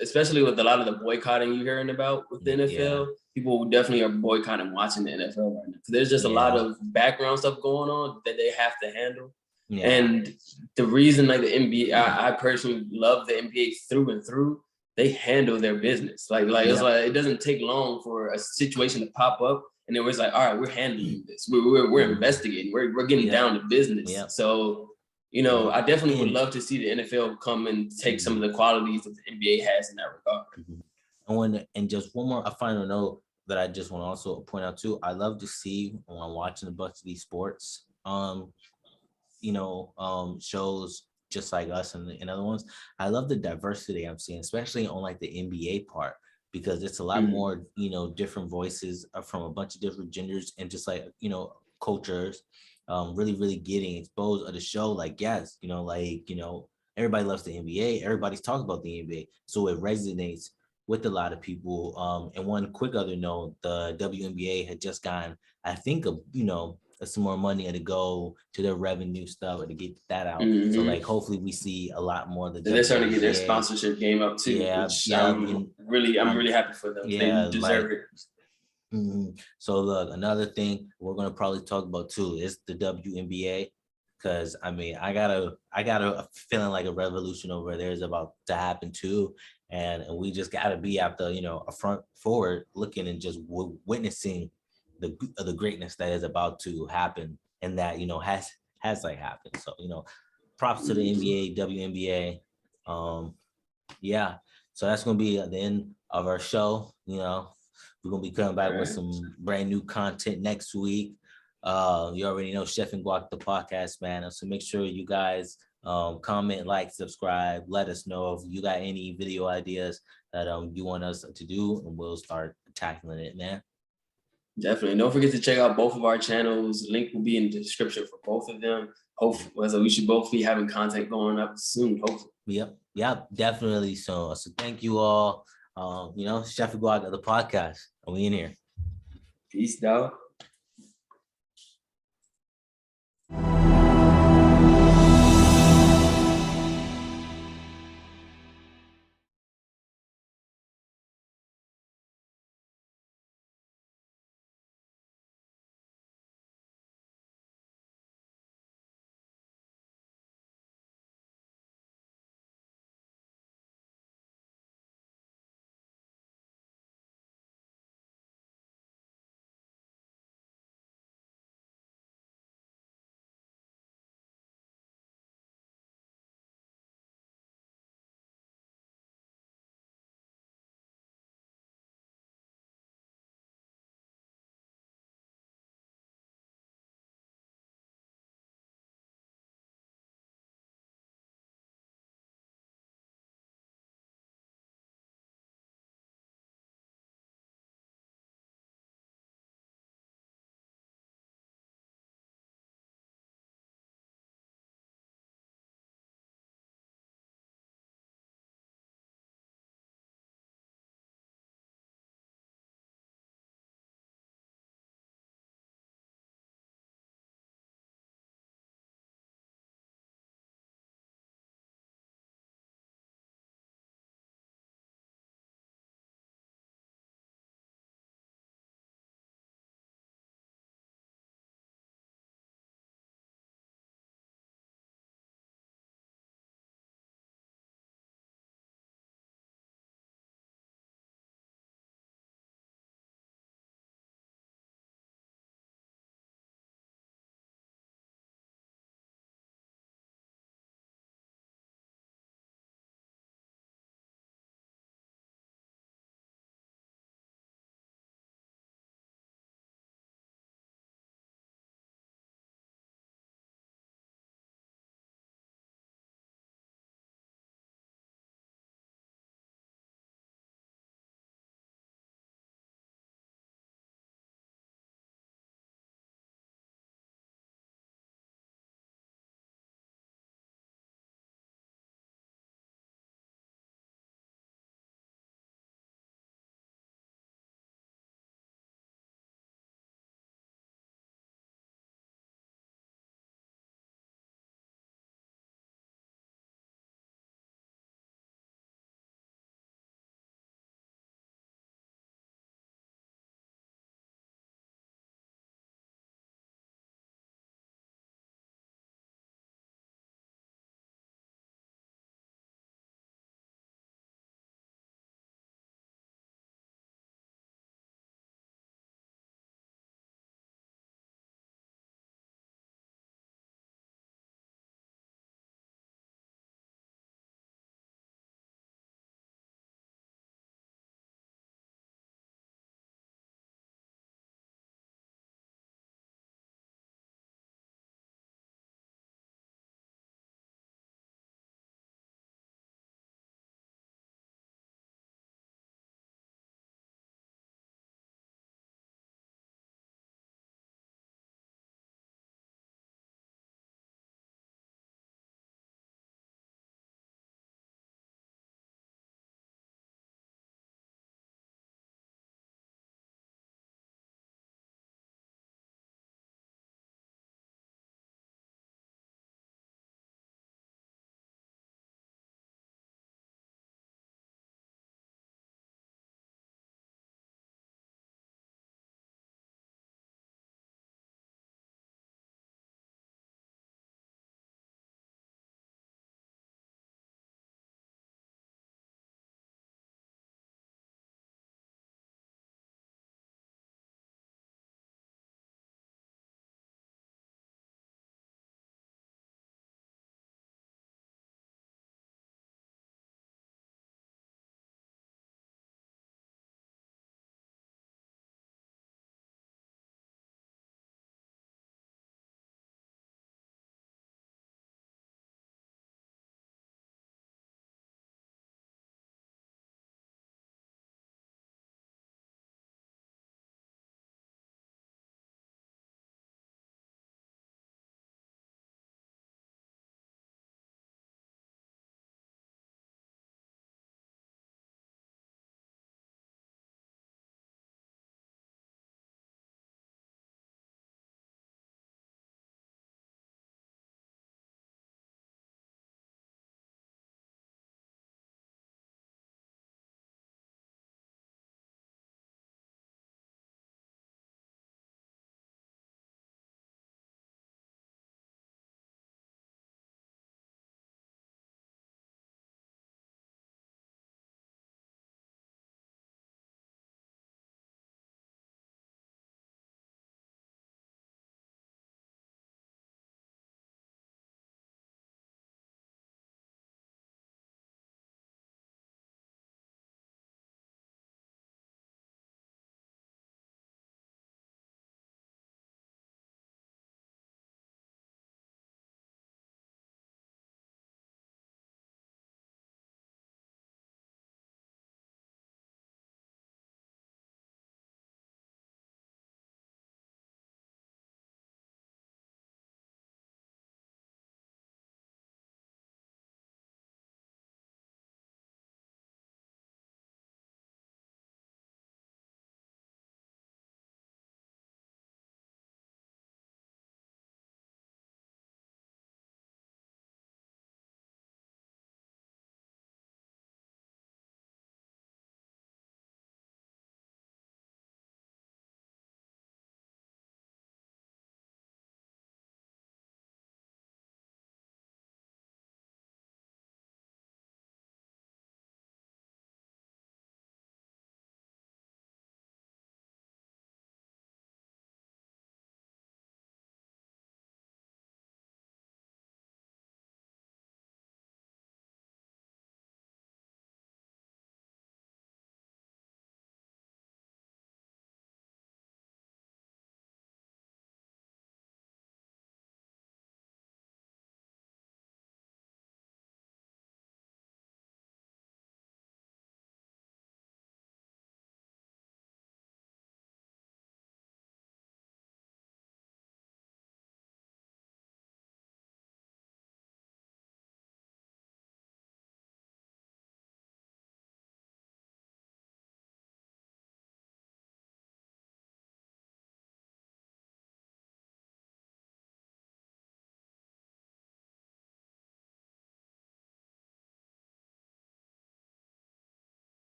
especially with a lot of the boycotting you're hearing about with the NFL, people definitely are boycotting watching the NFL right now. There's just a lot of background stuff going on that they have to handle. Yeah. And the reason, like the NBA, I personally love the NBA through and through. They handle their business. It's like it doesn't take long for a situation to pop up, and then it's like, all right, we're handling this. We're investigating. We're getting down to business. Yeah. So I definitely would love to see the NFL come and take some of the qualities that the NBA has in that regard. And just one more, a final note that I just want to also point out too. I love to see when I'm watching a bunch of these sports, shows just like us and other ones. I love the diversity I'm seeing, especially on like the NBA part, because it's a lot more, different voices from a bunch of different genders and just like, cultures, really, really getting exposed of the show. Like, yes, everybody loves the NBA. Everybody's talking about the NBA. So it resonates with a lot of people. And one quick other note, the WNBA had just gotten, I think, some more money to go to their revenue stuff to get that out. So like, hopefully we see a lot more of the they're starting to get their sponsorship game up too. I'm really happy for them. They deserve it. So look, another thing we're gonna probably talk about too is the WNBA, because I got a feeling like a revolution over there is about to happen too, and we just gotta be at the a front forward looking and just witnessing the greatness that is about to happen, and that has like happened. So props to the NBA, WNBA. So that's gonna be the end of our show. We're gonna be coming back with some brand new content next week. You already know Chef and Guac, the podcast, man. So make sure you guys comment, like, subscribe. Let us know if you got any video ideas that you want us to do, and we'll start tackling it, man. Definitely. Don't forget to check out both of our channels. Link will be in the description for both of them. Hopefully, so we should both be having content going up soon, hopefully. Yep, definitely. So thank you all. Chef and Guac, the podcast. And we in here. Peace, dog.